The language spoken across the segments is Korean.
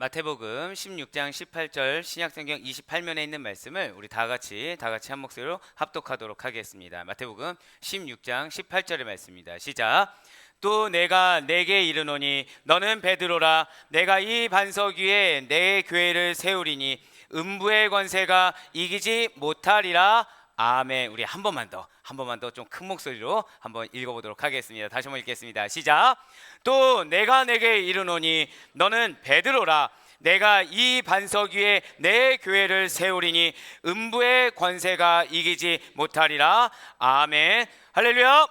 마태복음 16장 18절 신약성경 28면에 있는 말씀을 우리 다 같이 한 목소리로 합독하도록 하겠습니다. 마태복음 16장 18절의 말씀입니다. 시작. 또 내가 내게 이르노니 너는 베드로라. 내가 이 반석 위에 내 교회를 세우리니 음부의 권세가 이기지 못하리라. 아멘. 우리 한 번만 더 좀 큰 목소리로 한번 읽어보도록 하겠습니다. 다시 한번 읽겠습니다. 시작. 또 내가 내게 이르노니 너는 베드로라. 내가 이 반석 위에 내 교회를 세우리니 음부의 권세가 이기지 못하리라. 아멘. 할렐루야.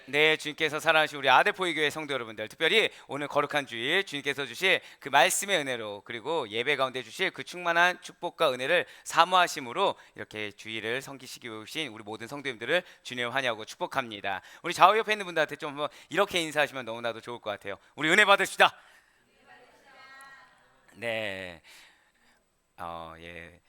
네, 주님께서 사랑하신 우리 아데포이교회 성도 여러분들, 특별히 오늘 거룩한 주일 주님께서 주실 그 말씀의 은혜로, 그리고 예배 가운데 주실 그 충만한 축복과 은혜를 사모하심으로 이렇게 주일을 섬기시기 오신 우리 모든 성도님들을 주님 환영하고 축복합니다. 우리 좌우 옆에 있는 분들한테 좀 한번 이렇게 인사하시면 너무나도 좋을 것 같아요. 우리 은혜 받으시다. 네, 예,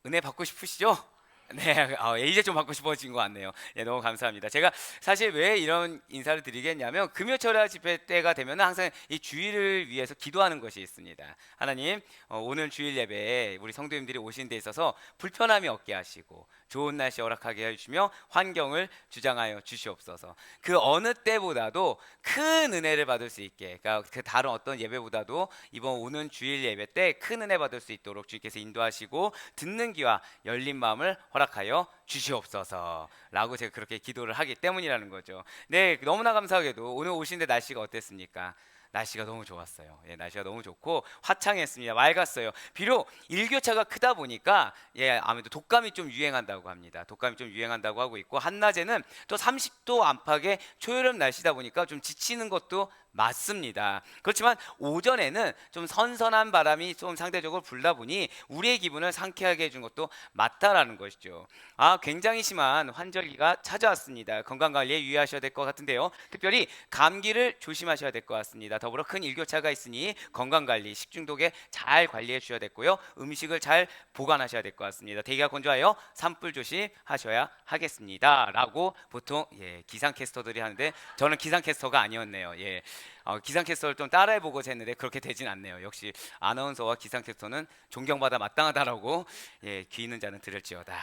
은혜 받고 싶으시죠? 네, 이제 좀 받고 싶어진 것 같네요. 예, 너무 감사합니다. 제가 사실 왜 이런 인사를 드리겠냐면 금요철야 집회 때가 되면 항상 이 주일을 위해서 기도하는 것이 있습니다. 하나님, 오늘 주일 예배에 우리 성도님들이 오신 데 있어서 불편함이 없게 하시고 좋은 날씨 허락하게 해주시며 환경을 주장하여 주시옵소서. 그 어느 때보다도 큰 은혜를 받을 수 있게, 그러니까 그 다른 어떤 예배보다도 이번 오는 주일 예배 때 큰 은혜 받을 수 있도록 주님께서 인도하시고 듣는 귀와 열린 마음을 허락하여 주시옵소서 라고 제가 그렇게 기도를 하기 때문이라는 거죠. 네, 너무나 감사하게도 오늘 오신데 날씨가 어땠습니까? 날씨가 너무 좋았어요. 예, 날씨가 너무 좋고 화창했습니다. 맑았어요. 비록 일교차가 크다 보니까 아무래도 독감이 좀 유행한다고 합니다. 독감이 좀 유행한다고 하고 있고, 한낮에는 또 30도 안팎의 초여름 날씨다 보니까 좀 지치는 것도 맞습니다. 그렇지만 오전에는 좀 선선한 바람이 좀 상대적으로 불다 보니 우리의 기분을 상쾌하게 해준 것도 맞다라는 것이죠. 굉장히 심한 환절기가 찾아왔습니다. 건강관리에 유의하셔야 될 것 같은데요. 특별히 감기를 조심하셔야 될 것 같습니다. 더불어 큰 일교차가 있으니 건강관리, 식중독에 잘 관리해 주셔야 됐고요. 음식을 잘 보관하셔야 될 것 같습니다. 대기가 건조하여 산불 조심하셔야 하겠습니다 라고 보통 기상캐스터들이 하는데, 저는 기상캐스터가 아니었네요. 기상캐스터를 좀 따라해보고자 했는데 그렇게 되진 않네요. 역시 아나운서와 기상캐스터는 존경받아 마땅하다라고 귀 있는 자는 들을지어다.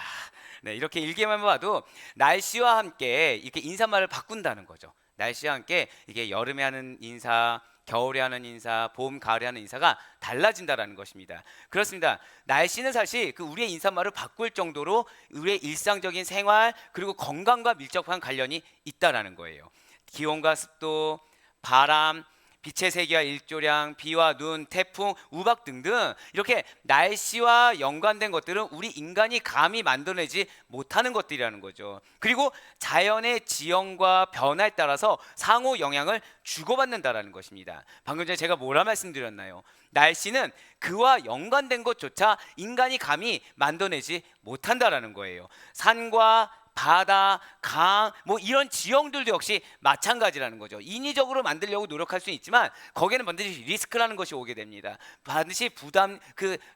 네, 이렇게 일기만 봐도 날씨와 함께 이렇게 인사말을 바꾼다는 거죠. 날씨와 함께 이게 여름에 하는 인사, 겨울에 하는 인사, 봄, 가을에 하는 인사가 달라진다라는 것입니다. 그렇습니다. 날씨는 사실 그 우리의 인사말을 바꿀 정도로 우리의 일상적인 생활 그리고 건강과 밀접한 관련이 있다라는 거예요. 기온과 습도, 바람, 빛의 세기와 일조량, 비와 눈, 태풍, 우박 등등 이렇게 날씨와 연관된 것들은 우리 인간이 감히 만들어내지 못하는 것들이라는 거죠. 그리고 자연의 지형과 변화에 따라서 상호 영향을 주고받는다라는 것입니다. 방금 전에 제가 뭐라 말씀드렸나요? 날씨는 그와 연관된 것조차 인간이 감히 만들어내지 못한다라는 거예요. 산과 바다, 강, 이런 지형들도 역시 마찬가지라는 거죠. 인위적으로 만들려고 노력할 수 있지만 거기에는 반드시 리스크라는 것이 오게 됩니다. 반드시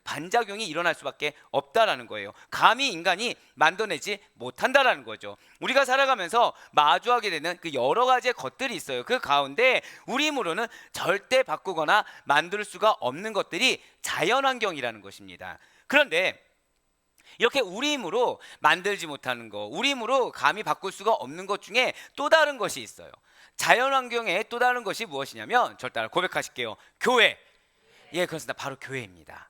반작용이 일어날 수밖에 없다라는 거예요. 감히 인간이 만들어내지 못한다라는 거죠. 우리가 살아가면서 마주하게 되는 그 여러 가지의 것들이 있어요. 그 가운데 우리 힘으로는 절대 바꾸거나 만들 수가 없는 것들이 자연환경이라는 것입니다. 그런데 이렇게 우리 힘으로 만들지 못하는 거, 우리 힘으로 감히 바꿀 수가 없는 것 중에 또 다른 것이 있어요. 자연환경에 또 다른 것이 무엇이냐면, 절 따라 고백하실게요. 교회. 그렇습니다. 바로 교회입니다.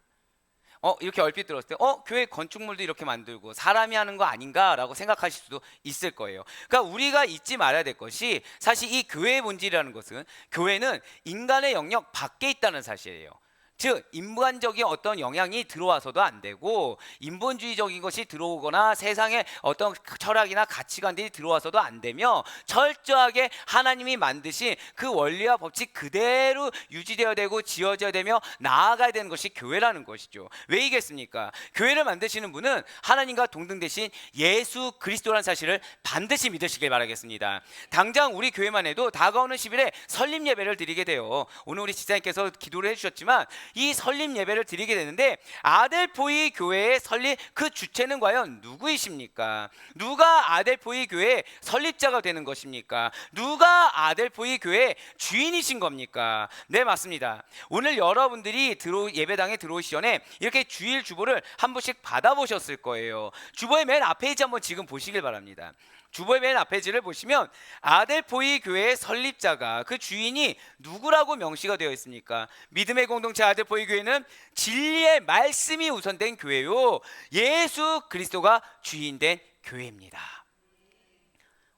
이렇게 얼핏 들었을 때 교회 건축물도 이렇게 만들고 사람이 하는 거 아닌가라고 생각하실 수도 있을 거예요. 그러니까 우리가 잊지 말아야 될 것이, 사실 이 교회의 본질이라는 것은, 교회는 인간의 영역 밖에 있다는 사실이에요. 즉 인간적인 어떤 영향이 들어와서도 안 되고, 인본주의적인 것이 들어오거나 세상의 어떤 철학이나 가치관들이 들어와서도 안 되며, 철저하게 하나님이 만드신 그 원리와 법칙 그대로 유지되어야 되고 지어져야 되며 나아가야 되는 것이 교회라는 것이죠. 왜이겠습니까? 교회를 만드시는 분은 하나님과 동등되신 예수 그리스도라는 사실을 반드시 믿으시길 바라겠습니다. 당장 우리 교회만 해도 다가오는 10일에 설립 예배를 드리게 돼요. 오늘 우리 지사님께서 기도를 해주셨지만 이 설립 예배를 드리게 되는데, 아델포이 교회의 설립 그 주체는 과연 누구이십니까? 누가 아델포이 교회의 설립자가 되는 것입니까? 누가 아델포이 교회의 주인이신 겁니까? 네, 맞습니다. 오늘 여러분들이 예배당에 들어오기 전에 이렇게 주일 주보를 한 번씩 받아보셨을 거예요. 주보의 맨 앞페이지 한번 지금 보시길 바랍니다. 주보의 맨 앞페이지를 보시면 아델포이 교회의 설립자가, 그 주인이 누구라고 명시가 되어 있습니까? 믿음의 공동체 아델포이 교회는 진리의 말씀이 우선된 교회요, 예수 그리스도가 주인된 교회입니다.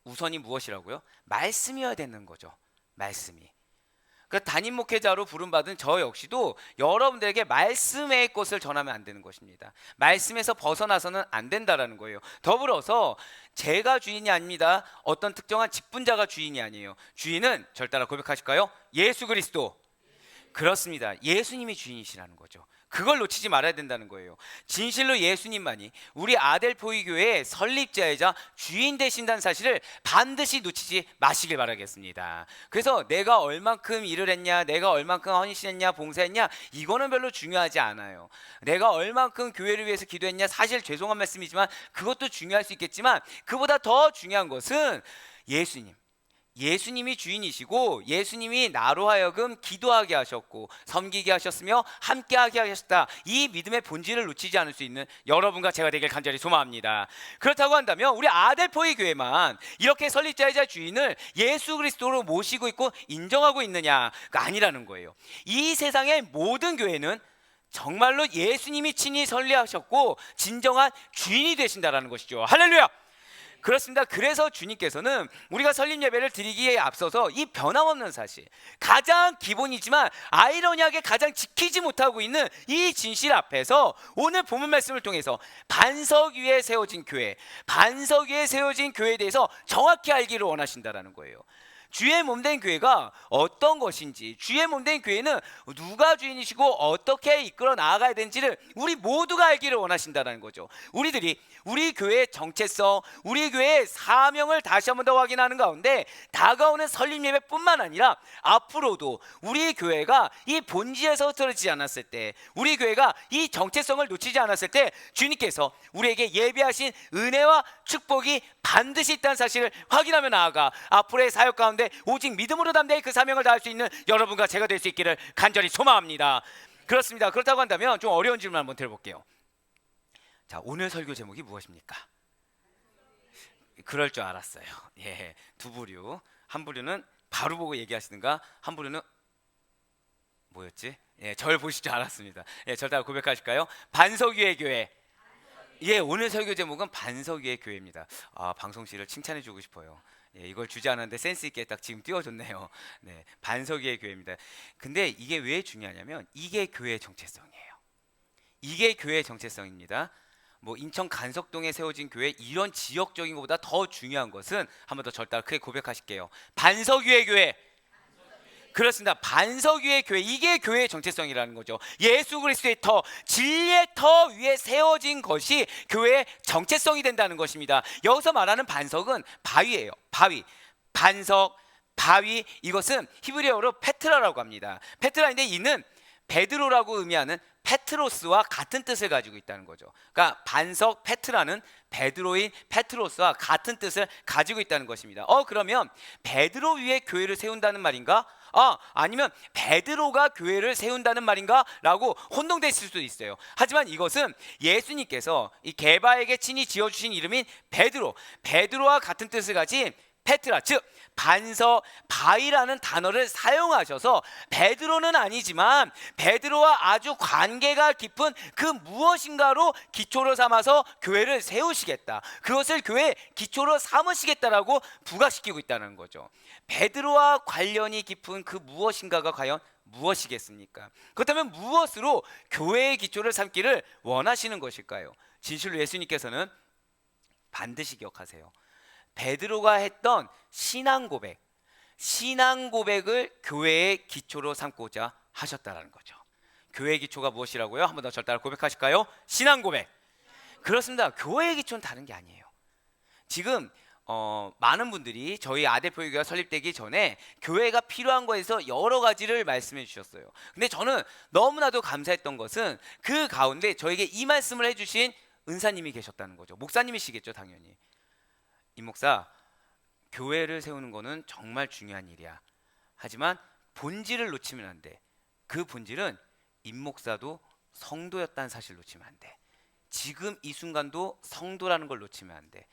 우선이 무엇이라고요? 말씀이어야 되는 거죠. 말씀이. 그 담임 목회자로 부름받은 저 역시도 여러분들에게 말씀의 것을 전하면 안 되는 것입니다. 말씀에서 벗어나서는 안 된다라는 거예요. 더불어서 제가 주인이 아닙니다. 어떤 특정한 직분자가 주인이 아니에요. 주인은 절 따라 고백하실까요? 예수 그리스도. 그렇습니다. 예수님이 주인이시라는 거죠. 그걸 놓치지 말아야 된다는 거예요. 진실로 예수님만이 우리 아델포이 교회의 설립자이자 주인 되신다는 사실을 반드시 놓치지 마시길 바라겠습니다. 그래서 내가 얼만큼 일을 했냐, 내가 얼만큼 헌신했냐, 봉사했냐, 이거는 별로 중요하지 않아요. 내가 얼만큼 교회를 위해서 기도했냐, 사실 죄송한 말씀이지만 그것도 중요할 수 있겠지만, 그보다 더 중요한 것은 예수님이 주인이시고, 예수님이 나로 하여금 기도하게 하셨고 섬기게 하셨으며 함께하게 하셨다. 이 믿음의 본질을 놓치지 않을 수 있는 여러분과 제가 되길 간절히 소망합니다. 그렇다고 한다면 우리 아델포이 교회만 이렇게 설립자이자 주인을 예수 그리스도로 모시고 있고 인정하고 있느냐가 아니라는 거예요. 이 세상의 모든 교회는 정말로 예수님이 친히 설립하셨고 진정한 주인이 되신다라는 것이죠. 할렐루야! 그렇습니다. 그래서 주님께서는 우리가 설립 예배를 드리기에 앞서서 이 변함없는 사실, 가장 기본이지만 아이러니하게 가장 지키지 못하고 있는 이 진실 앞에서 오늘 본문 말씀을 통해서 반석 위에 세워진 교회, 반석 위에 세워진 교회에 대해서 정확히 알기를 원하신다라는 거예요. 주의 몸된 교회가 어떤 것인지, 주의 몸된 교회는 누가 주인이시고 어떻게 이끌어 나아가야 되는지를 우리 모두가 알기를 원하신다는 거죠. 우리 교회의 정체성, 우리 교회의 사명을 다시 한 번 더 확인하는 가운데 다가오는 설립 예배뿐만 아니라 앞으로도 우리 교회가 이 본질에서 흐트러지지 않았을 때, 우리 교회가 이 정체성을 놓치지 않았을 때 주님께서 우리에게 예비하신 은혜와 축복이 반드시 있다는 사실을 확인하며 나아가 앞으로의 사역 가운데 오직 믿음으로 담대히 그 사명을 다할 수 있는 여러분과 제가 될 수 있기를 간절히 소망합니다. 그렇습니다. 그렇다고 한다면 좀 어려운 질문 한번 드려볼게요. 자, 오늘 설교 제목이 무엇입니까? 그럴 줄 알았어요. 예, 두 부류. 한 부류는 바로 보고 얘기하시든가, 한 부류는 뭐였지? 예, 절 보실 줄 알았습니다. 예, 절 따라 고백하실까요? 반석 위의 교회. 예, 오늘 설교 제목은 반석 위의 교회입니다. 아, 방송실을 칭찬해주고 싶어요. 예, 이걸 주지 않았는데 센스 있게 딱 지금 띄워줬네요. 네, 반석 위의 교회입니다. 근데 이게 왜 중요하냐면 이게 교회의 정체성이에요. 이게 교회의 정체성입니다. 뭐 인천 간석동에 세워진 교회, 이런 지역적인 것보다 더 중요한 것은, 한 번 더 절 따라 크게 고백하실게요. 반석 위의 교회. 그렇습니다. 반석 위의 교회, 이게 교회의 정체성이라는 거죠. 예수 그리스도의 터, 진리의 터 위에 세워진 것이 교회의 정체성이 된다는 것입니다. 여기서 말하는 반석은 바위예요. 반석, 바위, 이것은 히브리어로 페트라라고 합니다. 페트라인데 이는 베드로라고 의미하는 페트로스와 같은 뜻을 가지고 있다는 거죠. 그러니까 반석 페트라는 베드로인 페트로스와 같은 뜻을 가지고 있다는 것입니다. 그러면 베드로 위에 교회를 세운다는 말인가? 아니면 베드로가 교회를 세운다는 말인가? 라고 혼동됐을 수도 있어요. 하지만 이것은 예수님께서 이 게바에게 친히 지어주신 이름인 베드로와 같은 뜻을 가진 페트라, 즉 반석, 바위라는 단어를 사용하셔서 베드로는 아니지만 베드로와 아주 관계가 깊은 그 무엇인가로 기초로 삼아서 교회를 세우시겠다, 그것을 교회의 기초로 삼으시겠다라고 부각시키고 있다는 거죠. 베드로와 관련이 깊은 그 무엇인가가 과연 무엇이겠습니까? 그렇다면 무엇으로 교회의 기초를 삼기를 원하시는 것일까요? 진실로 예수님께서는 반드시 기억하세요. 베드로가 했던 신앙 고백을 교회의 기초로 삼고자 하셨다는 거죠. 교회의 기초가 무엇이라고요? 한 번 더 절 따라 고백하실까요? 신앙 고백. 그렇습니다. 교회의 기초는 다른 게 아니에요. 지금 많은 분들이 저희 아대표교회가 설립되기 전에 교회가 필요한 거에서 여러 가지를 말씀해 주셨어요. 근데 저는 너무나도 감사했던 것은 그 가운데 저에게 이 말씀을 해주신 은사님이 계셨다는 거죠. 목사님이시겠죠, 당연히. 임 목사, 교회를 세우는 거는 정말 중요한 일이야. 하지만 본질을 놓치면 안 돼. 그 본질은 임 목사도 성도였다는 사실을 놓치면 안 돼. 지금 이 순간도 성도라는 걸 놓치면 안 돼.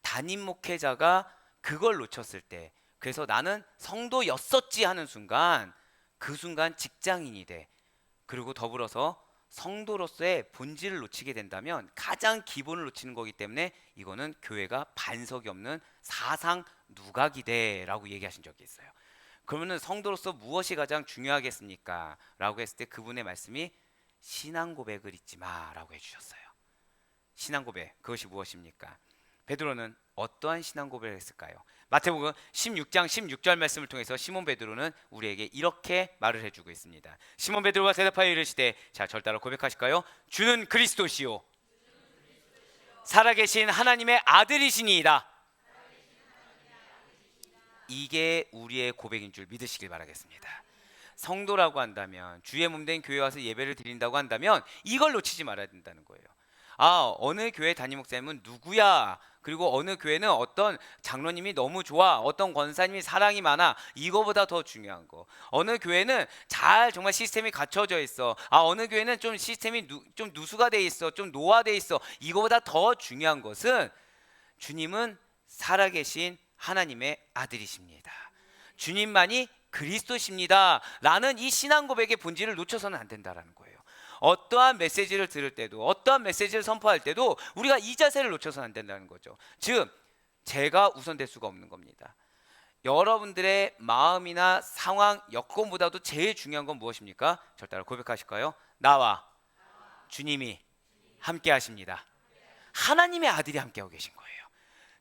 담임 목회자가 그걸 놓쳤을 때, 그래서 나는 성도였었지 하는 순간, 그 순간 직장인이 돼. 그리고 더불어서 성도로서의 본질을 놓치게 된다면 가장 기본을 놓치는 거기 때문에 이거는 교회가 반석이 없는 사상 누각이 돼라고 얘기하신 적이 있어요. 그러면은 성도로서 무엇이 가장 중요하겠습니까? 라고 했을 때 그분의 말씀이 신앙 고백을 잊지 마라고 해주셨어요. 신앙 고백, 그것이 무엇입니까? 베드로는 어떠한 신앙 고백을 했을까요? 마태복음 16장 16절 말씀을 통해서 시몬 베드로는 우리에게 이렇게 말을 해주고 있습니다. 시몬 베드로가 대답하여 이르시되, 자, 절 따라 고백하실까요? 주는 그리스도시요 살아계신 하나님의 아들이시니이다. 이게 우리의 고백인 줄 믿으시길 바라겠습니다. 성도라고 한다면, 주의 몸된 교회 와서 예배를 드린다고 한다면 이걸 놓치지 말아야 된다는 거예요. 아, 어느 교회 담임 목사님은 누구야? 그리고 어느 교회는 어떤 장로님이 너무 좋아, 어떤 권사님이 사랑이 많아, 이거보다 더 중요한 거. 어느 교회는 잘 정말 시스템이 갖춰져 있어. 아, 어느 교회는 좀 시스템이 좀 누수가 돼 있어, 좀 노화돼 있어. 이거보다 더 중요한 것은 주님은 살아계신 하나님의 아들이십니다. 주님만이 그리스도십니다 라는 이 신앙 고백의 본질을 놓쳐서는 안 된다라는 거예요. 어떠한 메시지를 들을 때도, 어떠한 메시지를 선포할 때도 우리가 이 자세를 놓쳐서는 안 된다는 거죠. 즉, 제가 우선될 수가 없는 겁니다. 여러분들의 마음이나 상황, 여건보다도 제일 중요한 건 무엇입니까? 절 따라 고백하실까요? 나와 주님이 함께 하십니다. 하나님의 아들이 함께하고 계신 거예요.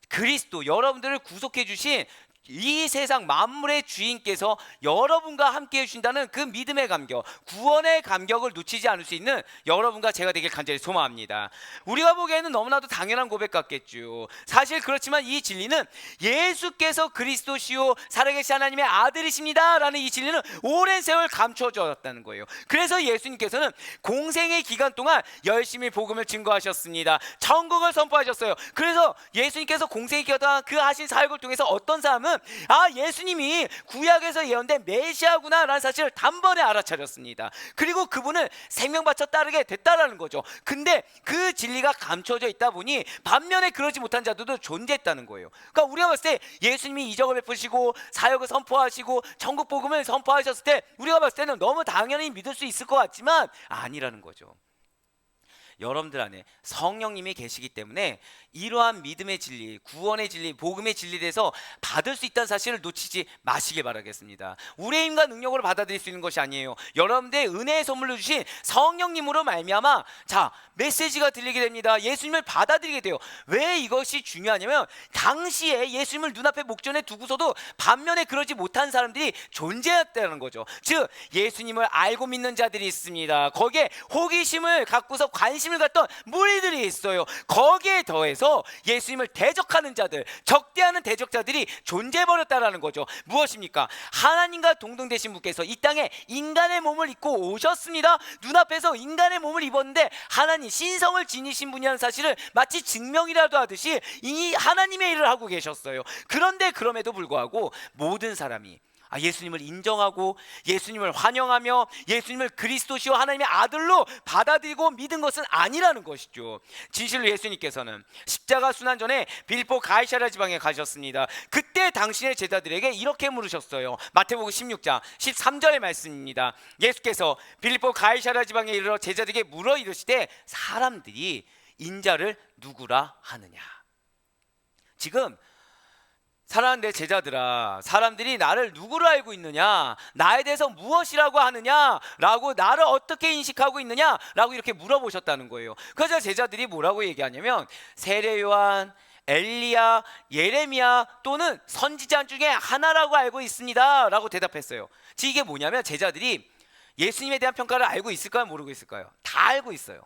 그리스도, 여러분들을 구속해 주신 이 세상 만물의 주인께서 여러분과 함께 해주신다는 그 믿음의 감격, 구원의 감격을 놓치지 않을 수 있는 여러분과 제가 되길 간절히 소망합니다. 우리가 보기에는 너무나도 당연한 고백 같겠죠. 사실 그렇지만 이 진리는 예수께서 그리스도시요 살아계신 하나님의 아들이십니다 라는 이 진리는 오랜 세월 감춰졌다는 거예요. 그래서 예수님께서는 공생의 기간 동안 열심히 복음을 증거하셨습니다. 천국을 선포하셨어요. 그래서 예수님께서 공생의 기간 동안 그 하신 사역을 통해서 어떤 사람은 예수님이 구약에서 예언된 메시아구나 라는 사실을 단번에 알아차렸습니다. 그리고 그분을 생명 바쳐 따르게 됐다라는 거죠. 근데 그 진리가 감춰져 있다 보니 반면에 그러지 못한 자들도 존재했다는 거예요. 그러니까 우리가 봤을 때 예수님이 이적을 베푸시고 사역을 선포하시고 천국 복음을 선포하셨을 때 우리가 봤을 때는 너무 당연히 믿을 수 있을 것 같지만 아니라는 거죠. 여러분들 안에 성령님이 계시기 때문에 이러한 믿음의 진리, 구원의 진리, 복음의 진리에 대해서 받을 수 있다는 사실을 놓치지 마시길 바라겠습니다. 우리의 힘과 능력으로 받아들일 수 있는 것이 아니에요. 여러분들의 은혜의 선물로 주신 성령님으로 말미암아 자, 메시지가 들리게 됩니다. 예수님을 받아들이게 돼요. 왜 이것이 중요하냐면 당시에 예수님을 눈앞에 목전에 두고서도 반면에 그러지 못한 사람들이 존재했다는 거죠. 즉 예수님을 알고 믿는 자들이 있습니다. 거기에 호기심을 갖고서 관심을 갖던 무리들이 있어요. 거기에 더해서 예수님을 대적하는 자들, 적대하는 대적자들이 존재해버렸다라는 거죠. 무엇입니까? 하나님과 동등되신 분께서 이 땅에 인간의 몸을 입고 오셨습니다. 눈앞에서 인간의 몸을 입었는데 하나님 신성을 지니신 분이라는 사실을 마치 증명이라도 하듯이 이 하나님의 일을 하고 계셨어요. 그런데 그럼에도 불구하고 모든 사람이 예수님을 인정하고 예수님을 환영하며 예수님을 그리스도시요 하나님의 아들로 받아들이고 믿은 것은 아니라는 것이죠. 진실로 예수님께서는 십자가 순환 전에 빌립보 가이사랴 지방에 가셨습니다. 그때 당신의 제자들에게 이렇게 물으셨어요. 마태복음 16장 13절의 말씀입니다. 예수께서 빌립보 가이사랴 지방에 이르러 제자들에게 물어 이르시되 사람들이 인자를 누구라 하느냐. 지금 사랑하는 내 제자들아, 사람들이 나를 누구로 알고 있느냐, 나에 대해서 무엇이라고 하느냐 라고, 나를 어떻게 인식하고 있느냐 라고 이렇게 물어보셨다는 거예요. 그래서 제자들이 뭐라고 얘기하냐면 세례 요한, 엘리야, 예레미야 또는 선지자 중에 하나라고 알고 있습니다 라고 대답했어요. 즉 이게 뭐냐면 제자들이 예수님에 대한 평가를 알고 있을까요, 모르고 있을까요? 다 알고 있어요.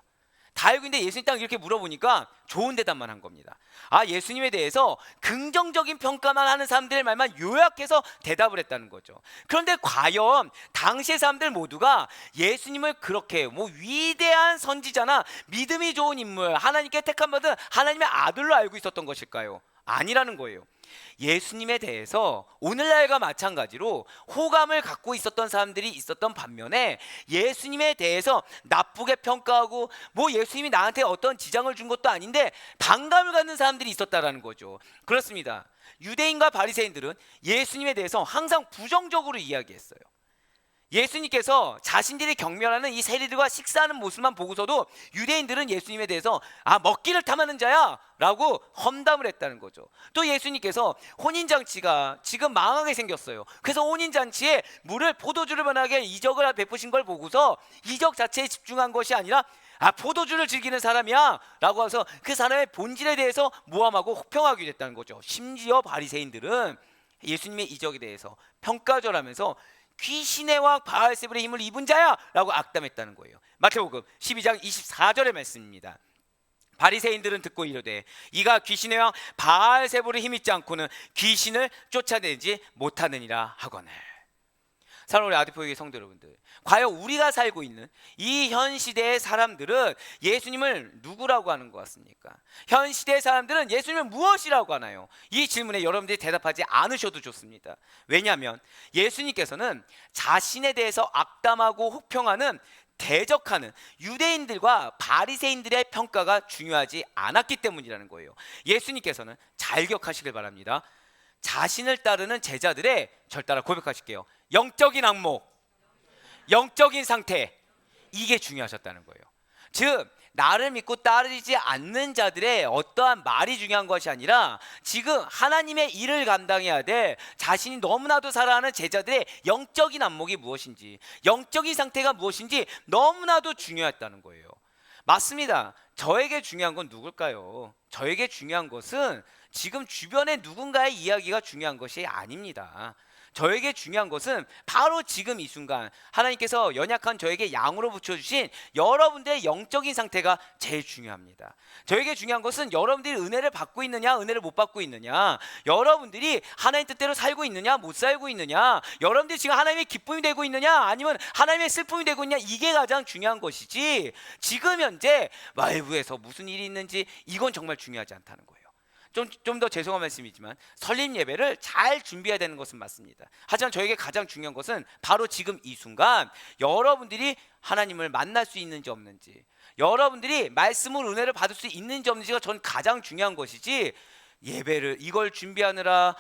다 알고 있는데 예수님 딱 이렇게 물어보니까 좋은 대답만 한 겁니다. 아, 예수님에 대해서 긍정적인 평가만 하는 사람들의 말만 요약해서 대답을 했다는 거죠. 그런데 과연 당시의 사람들 모두가 예수님을 그렇게 뭐 위대한 선지자나 믿음이 좋은 인물, 하나님께 택함 받은 하나님의 아들로 알고 있었던 것일까요? 아니라는 거예요. 예수님에 대해서 오늘날과 마찬가지로 호감을 갖고 있었던 사람들이 있었던 반면에 예수님에 대해서 나쁘게 평가하고 뭐 예수님이 나한테 어떤 지장을 준 것도 아닌데 반감을 갖는 사람들이 있었다라는 거죠. 그렇습니다. 유대인과 바리새인들은 예수님에 대해서 항상 부정적으로 이야기했어요. 예수님께서 자신들이 경멸하는 이 세리들과 식사하는 모습만 보고서도 유대인들은 예수님에 대해서 아, 먹기를 탐하는 자야 라고 험담을 했다는 거죠. 또 예수님께서 혼인잔치가 지금 망하게 생겼어요. 그래서 혼인잔치에 물을 포도주를 변하게 이적을 베푸신 걸 보고서 이적 자체에 집중한 것이 아니라 아, 포도주를 즐기는 사람이야 라고 해서 그 사람의 본질에 대해서 모함하고 혹평하게 됐다는 거죠. 심지어 바리새인들은 예수님의 이적에 대해서 평가절하면서 귀신의 왕 바알세불의 힘을 입은 자야 라고 악담했다는 거예요. 마태복음 12장 24절의 말씀입니다. 바리새인들은 듣고 이르되 이가 귀신의 왕 바알세불의 힘 있지 않고는 귀신을 쫓아내지 못하느니라 하거늘. 사랑하는 우리 아드포유의 성도 여러분들, 과연 우리가 살고 있는 이 현 시대의 사람들은 예수님을 누구라고 하는 것 같습니까? 현 시대의 사람들은 예수님을 무엇이라고 하나요? 이 질문에 여러분들이 대답하지 않으셔도 좋습니다. 왜냐하면 예수님께서는 자신에 대해서 악담하고 혹평하는 대적하는 유대인들과 바리새인들의 평가가 중요하지 않았기 때문이라는 거예요. 예수님께서는 잘 기억하시길 바랍니다. 자신을 따르는 제자들의, 절 따라 고백하실게요, 영적인 안목, 영적인 상태, 이게 중요하셨다는 거예요. 즉 나를 믿고 따르지 않는 자들의 어떠한 말이 중요한 것이 아니라 지금 하나님의 일을 감당해야 될 자신이 너무나도 사랑하는 제자들의 영적인 안목이 무엇인지, 영적인 상태가 무엇인지 너무나도 중요했다는 거예요. 맞습니다. 저에게 중요한 건 누굴까요? 저에게 중요한 것은 지금 주변에 누군가의 이야기가 중요한 것이 아닙니다. 저에게 중요한 것은 바로 지금 이 순간 하나님께서 연약한 저에게 양으로 붙여주신 여러분들의 영적인 상태가 제일 중요합니다. 저에게 중요한 것은 여러분들이 은혜를 받고 있느냐, 은혜를 못 받고 있느냐, 여러분들이 하나님 뜻대로 살고 있느냐, 못 살고 있느냐, 여러분들이 지금 하나님의 기쁨이 되고 있느냐, 아니면 하나님의 슬픔이 되고 있느냐, 이게 가장 중요한 것이지 지금 현재 외부에서 무슨 일이 있는지 이건 정말 중요하지 않다는 거예요. 좀 더 죄송한 말씀이지만 설립 예배를 잘 준비해야 되는 것은 맞습니다. 하지만 저에게 가장 중요한 것은 바로 지금 이 순간 여러분들이 하나님을 만날 수 있는지 없는지, 여러분들이 말씀을 은혜를 받을 수 있는지 없는지가 전 가장 중요한 것이지, 예배를 이걸 준비하느라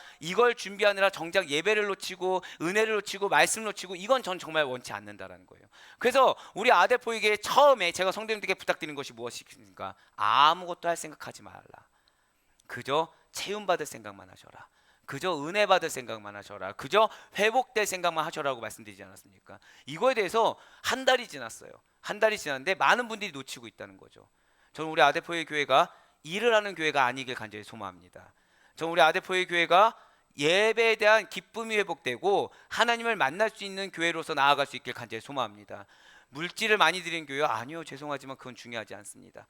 정작 예배를 놓치고 은혜를 놓치고 말씀을 놓치고, 이건 전 정말 원치 않는다라는 거예요. 그래서 우리 아데포에게 처음에 제가 성도님들께 부탁드리는 것이 무엇입니까? 아무것도 할 생각하지 말라. 그저 채움받을 생각만 하셔라. 그저 은혜 받을 생각만 하셔라. 그저 회복될 생각만 하셔라고 말씀드리지 않았습니까? 이거에 대해서 한 달이 지났어요. 한 달이 지났는데 많은 분들이 놓치고 있다는 거죠. 저는 우리 아데포의 교회가 일을 하는 교회가 아니길 간절히 소망합니다. 저는 우리 아데포의 교회가 예배에 대한 기쁨이 회복되고 하나님을 만날 수 있는 교회로서 나아갈 수 있길 간절히 소망합니다. 물질을 많이 드리는 교회, 아니요, 죄송하지만 그건 중요하지 않습니다.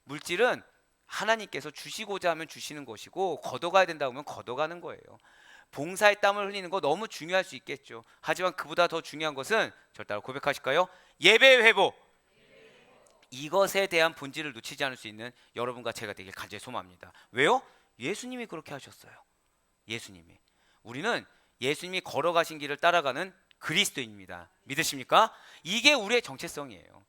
물질은 하나님께서 주시고자 하면 주시는 것이고 걷어가야 된다고 하면 걷어가는 거예요. 봉사의 땀을 흘리는 거 너무 중요할 수 있겠죠. 하지만 그보다 더 중요한 것은, 절 따라 고백하실까요? 예배의 회복. 이것에 대한 본질을 놓치지 않을 수 있는 여러분과 제가 되길 간절히 소망합니다. 왜요? 예수님이 그렇게 하셨어요. 예수님이. 우리는 예수님이 걸어가신 길을 따라가는 그리스도인입니다. 믿으십니까? 이게 우리의 정체성이에요.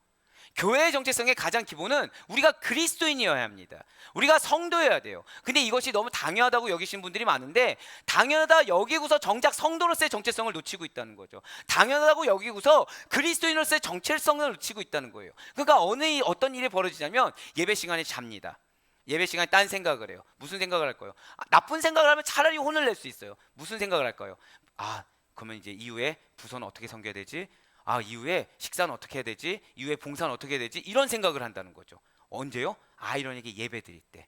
교회의 정체성의 가장 기본은 우리가 그리스도인이어야 합니다. 우리가 성도여야 돼요. 근데 이것이 너무 당연하다고 여기신 분들이 많은데, 당연하다 여기고서 정작 성도로서의 정체성을 놓치고 있다는 거죠. 당연하다고 여기고서 그리스도인으로서의 정체성을 놓치고 있다는 거예요. 그러니까 어떤 일이 벌어지냐면 예배 시간에 잡니다. 예배 시간에 딴 생각을 해요. 무슨 생각을 할까요? 나쁜 생각을 하면 차라리 혼을 낼 수 있어요. 무슨 생각을 할까요? 그러면 이제 이후에 부서는 어떻게 섬겨야 되지? 이후에 식사는 어떻게 해야 되지? 이후에 봉사는 어떻게 해야 되지? 이런 생각을 한다는 거죠. 언제요? 이러니까 예배 드릴 때.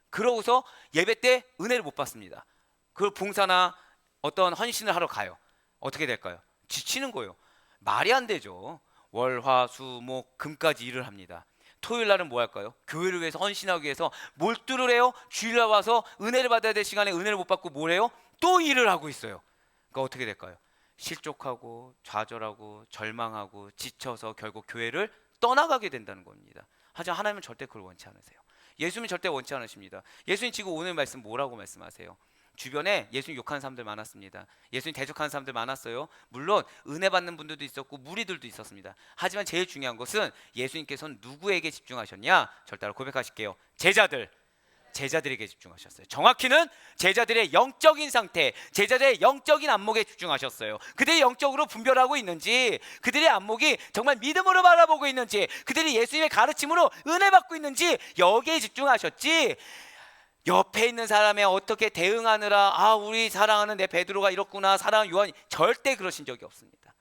그러고서 예배 때 은혜를 못 받습니다. 그 봉사나 어떤 헌신을 하러 가요. 어떻게 될까요? 지치는 거예요. 말이 안 되죠. 월, 화, 수, 목, 금까지 일을 합니다. 토요일 날은 뭐 할까요? 교회를 위해서 헌신하기 위해서 몰두를 해요. 주일날 와서 은혜를 받아야 될 시간에 은혜를 못 받고 뭘 해요? 또 일을 하고 있어요. 그러니까 어떻게 될까요? 실족하고 좌절하고 절망하고 지쳐서 결국 교회를 떠나가게 된다는 겁니다. 하지만 하나님은 절대 그걸 원치 않으세요. 예수님은 절대 원치 않으십니다. 예수님 지금 오늘 말씀 뭐라고 말씀하세요? 주변에 예수님 욕하는 사람들 많았습니다. 예수님 대적하는 사람들 많았어요. 물론 은혜 받는 분들도 있었고 무리들도 있었습니다. 하지만 제일 중요한 것은 예수님께서는 누구에게 집중하셨냐? 절대 고백하실게요. 제자들에게 집중하셨어요. 정확히는 제자들의 영적인 상태, 제자들의 영적인 안목에 집중하셨어요. 그들이 영적으로 분별하고 있는지, 그들의 안목이 정말 믿음으로 바라보고 있는지, 그들이 예수님의 가르침으로 은혜 받고 있는지 여기에 집중하셨지, 옆에 있는 사람에 어떻게 대응하느라 우리 사랑하는 내 베드로가 이렇구나, 사랑하는 요한이, 절대 그러신 적이 없습니다.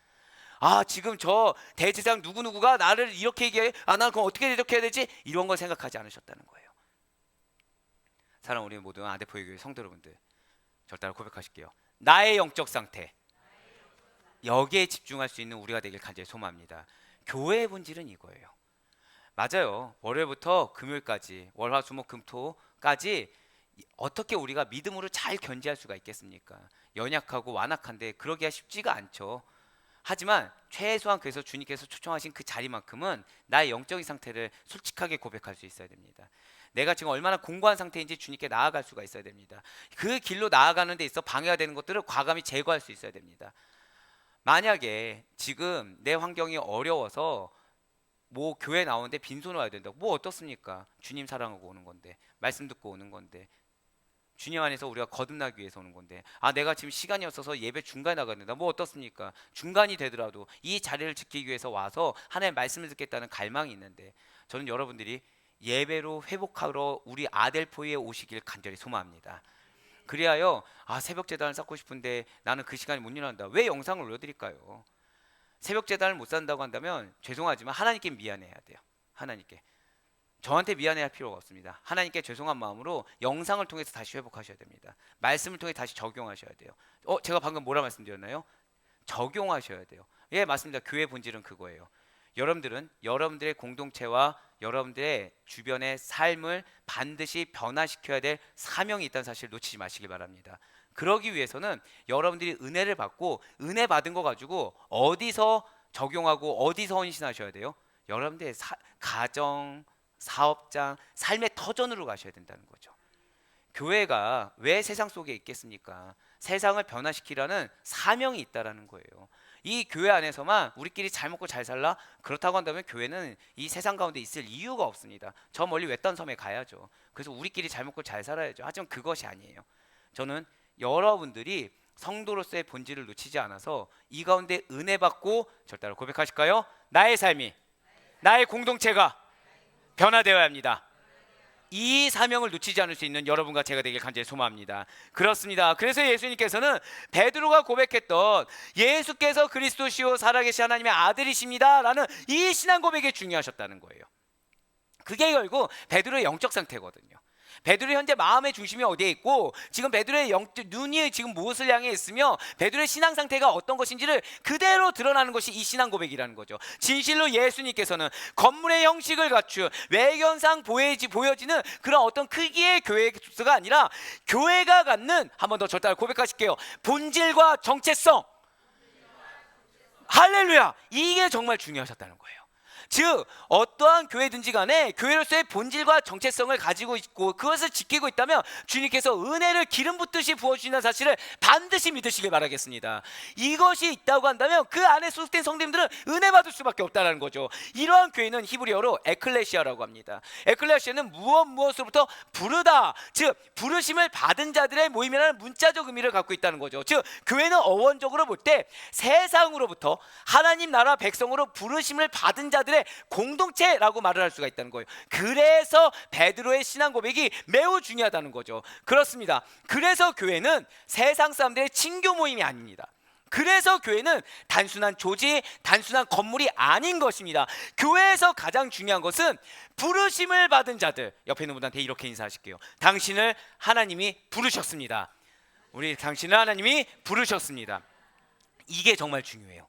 지금 저 대제사장 누구누구가 나를 이렇게 얘기해, 난 그럼 어떻게 대적해야 되지? 이런 걸 생각하지 않으셨다는 거예요. 사랑 우리 모든 아대포의 교회 성도 여러분들, 절대 고백하실게요. 나의 영적 상태, 여기에 집중할 수 있는 우리가 되길 간절히 소망합니다. 교회의 본질은 이거예요. 맞아요. 월요일부터 금요일까지, 월화수목금토까지 어떻게 우리가 믿음으로 잘 견디할 수가 있겠습니까? 연약하고 완악한데 그러기가 쉽지가 않죠. 하지만 최소한 그래서 주님께서 초청하신 그 자리만큼은 나의 영적인 상태를 솔직하게 고백할 수 있어야 됩니다. 내가 지금 얼마나 공고한 상태인지 주님께 나아갈 수가 있어야 됩니다. 그 길로 나아가는 데 있어 방해가 되는 것들을 과감히 제거할 수 있어야 됩니다. 만약에 지금 내 환경이 어려워서 뭐 교회 나오는데 빈손으로 와야 된다고, 뭐 어떻습니까? 주님 사랑하고 오는 건데, 말씀 듣고 오는 건데, 주님 안에서 우리가 거듭나기 위해서 오는 건데, 내가 지금 시간이 없어서 예배 중간에 나가야 된다, 뭐 어떻습니까? 중간이 되더라도 이 자리를 지키기 위해서 와서 하나님의 말씀을 듣겠다는 갈망이 있는데, 저는 여러분들이 예배로 회복하러 우리 아델포이에 오시길 간절히 소망합니다. 그리하여 새벽 제단을 쌓고 싶은데 나는 그 시간에 못 일어난다, 왜 영상을 올려드릴까요? 새벽 제단을 못 산다고 한다면 죄송하지만 하나님께 미안해야 돼요. 하나님께, 저한테 미안해할 필요가 없습니다. 하나님께 죄송한 마음으로 영상을 통해서 다시 회복하셔야 됩니다. 말씀을 통해 다시 적용하셔야 돼요. 제가 방금 뭐라 말씀드렸나요? 적용하셔야 돼요. 예, 맞습니다. 교회 본질은 그거예요. 여러분들은 여러분들의 공동체와 여러분들의 주변의 삶을 반드시 변화시켜야 될 사명이 있다는 사실을 놓치지 마시길 바랍니다. 그러기 위해서는 여러분들이 은혜를 받고 은혜 받은 거 가지고 어디서 적용하고 어디서 헌신하셔야 돼요? 여러분들의 가정, 사업장, 삶의 터전으로 가셔야 된다는 거죠. 교회가 왜 세상 속에 있겠습니까? 세상을 변화시키라는 사명이 있다라는 거예요. 이 교회 안에서만 우리끼리 잘 먹고 잘 살라? 그렇다고 한다면 교회는 이 세상 가운데 있을 이유가 없습니다. 저 멀리 외딴 섬에 가야죠. 그래서 우리끼리 잘 먹고 잘 살아야죠. 하지만 그것이 아니에요. 저는 여러분들이 성도로서의 본질을 놓치지 않아서 이 가운데 은혜 받고, 절대로 고백하실까요? 나의 삶이, 나의 공동체가 변화되어야 합니다. 이 사명을 놓치지 않을 수 있는 여러분과 제가 되길 간절히 소망합니다. 그렇습니다. 그래서 예수님께서는 베드로가 고백했던 예수께서 그리스도시요 살아계신 하나님의 아들이십니다 라는 이 신앙 고백이 중요하셨다는 거예요. 그게 결국 베드로의 영적 상태거든요. 베드로의 현재 마음의 중심이 어디에 있고, 지금 베드로의 눈이 지금 무엇을 향해 있으며 베드로의 신앙 상태가 어떤 것인지를 그대로 드러나는 것이 이 신앙 고백이라는 거죠. 진실로 예수님께서는 건물의 형식을 갖춘 외견상 보여지는 그런 어떤 크기의 교회의 수가 아니라 교회가 갖는, 한 번 더 절대 고백하실게요, 본질과 정체성. 할렐루야! 이게 정말 중요하셨다는 거예요. 즉 어떠한 교회든지 간에 교회로서의 본질과 정체성을 가지고 있고 그것을 지키고 있다면 주님께서 은혜를 기름 붓듯이 부어주시는 사실을 반드시 믿으시길 바라겠습니다. 이것이 있다고 한다면 그 안에 소속된 성도님들은 은혜 받을 수밖에 없다는 거죠. 이러한 교회는 히브리어로 에클레시아라고 합니다. 에클레시아는 무엇으로부터 부르다, 즉 부르심을 받은 자들의 모임이라는 문자적 의미를 갖고 있다는 거죠. 즉 교회는 어원적으로 볼 때 세상으로부터 하나님 나라 백성으로 부르심을 받은 자들의 공동체라고 말을 할 수가 있다는 거예요. 그래서 베드로의 신앙 고백이 매우 중요하다는 거죠. 그렇습니다. 그래서 교회는 세상 사람들의 친교 모임이 아닙니다. 그래서 교회는 단순한 조직, 단순한 건물이 아닌 것입니다. 교회에서 가장 중요한 것은 부르심을 받은 자들, 옆에 있는 분한테 이렇게 인사하실게요. 당신을 하나님이 부르셨습니다. 당신을 하나님이 부르셨습니다. 이게 정말 중요해요.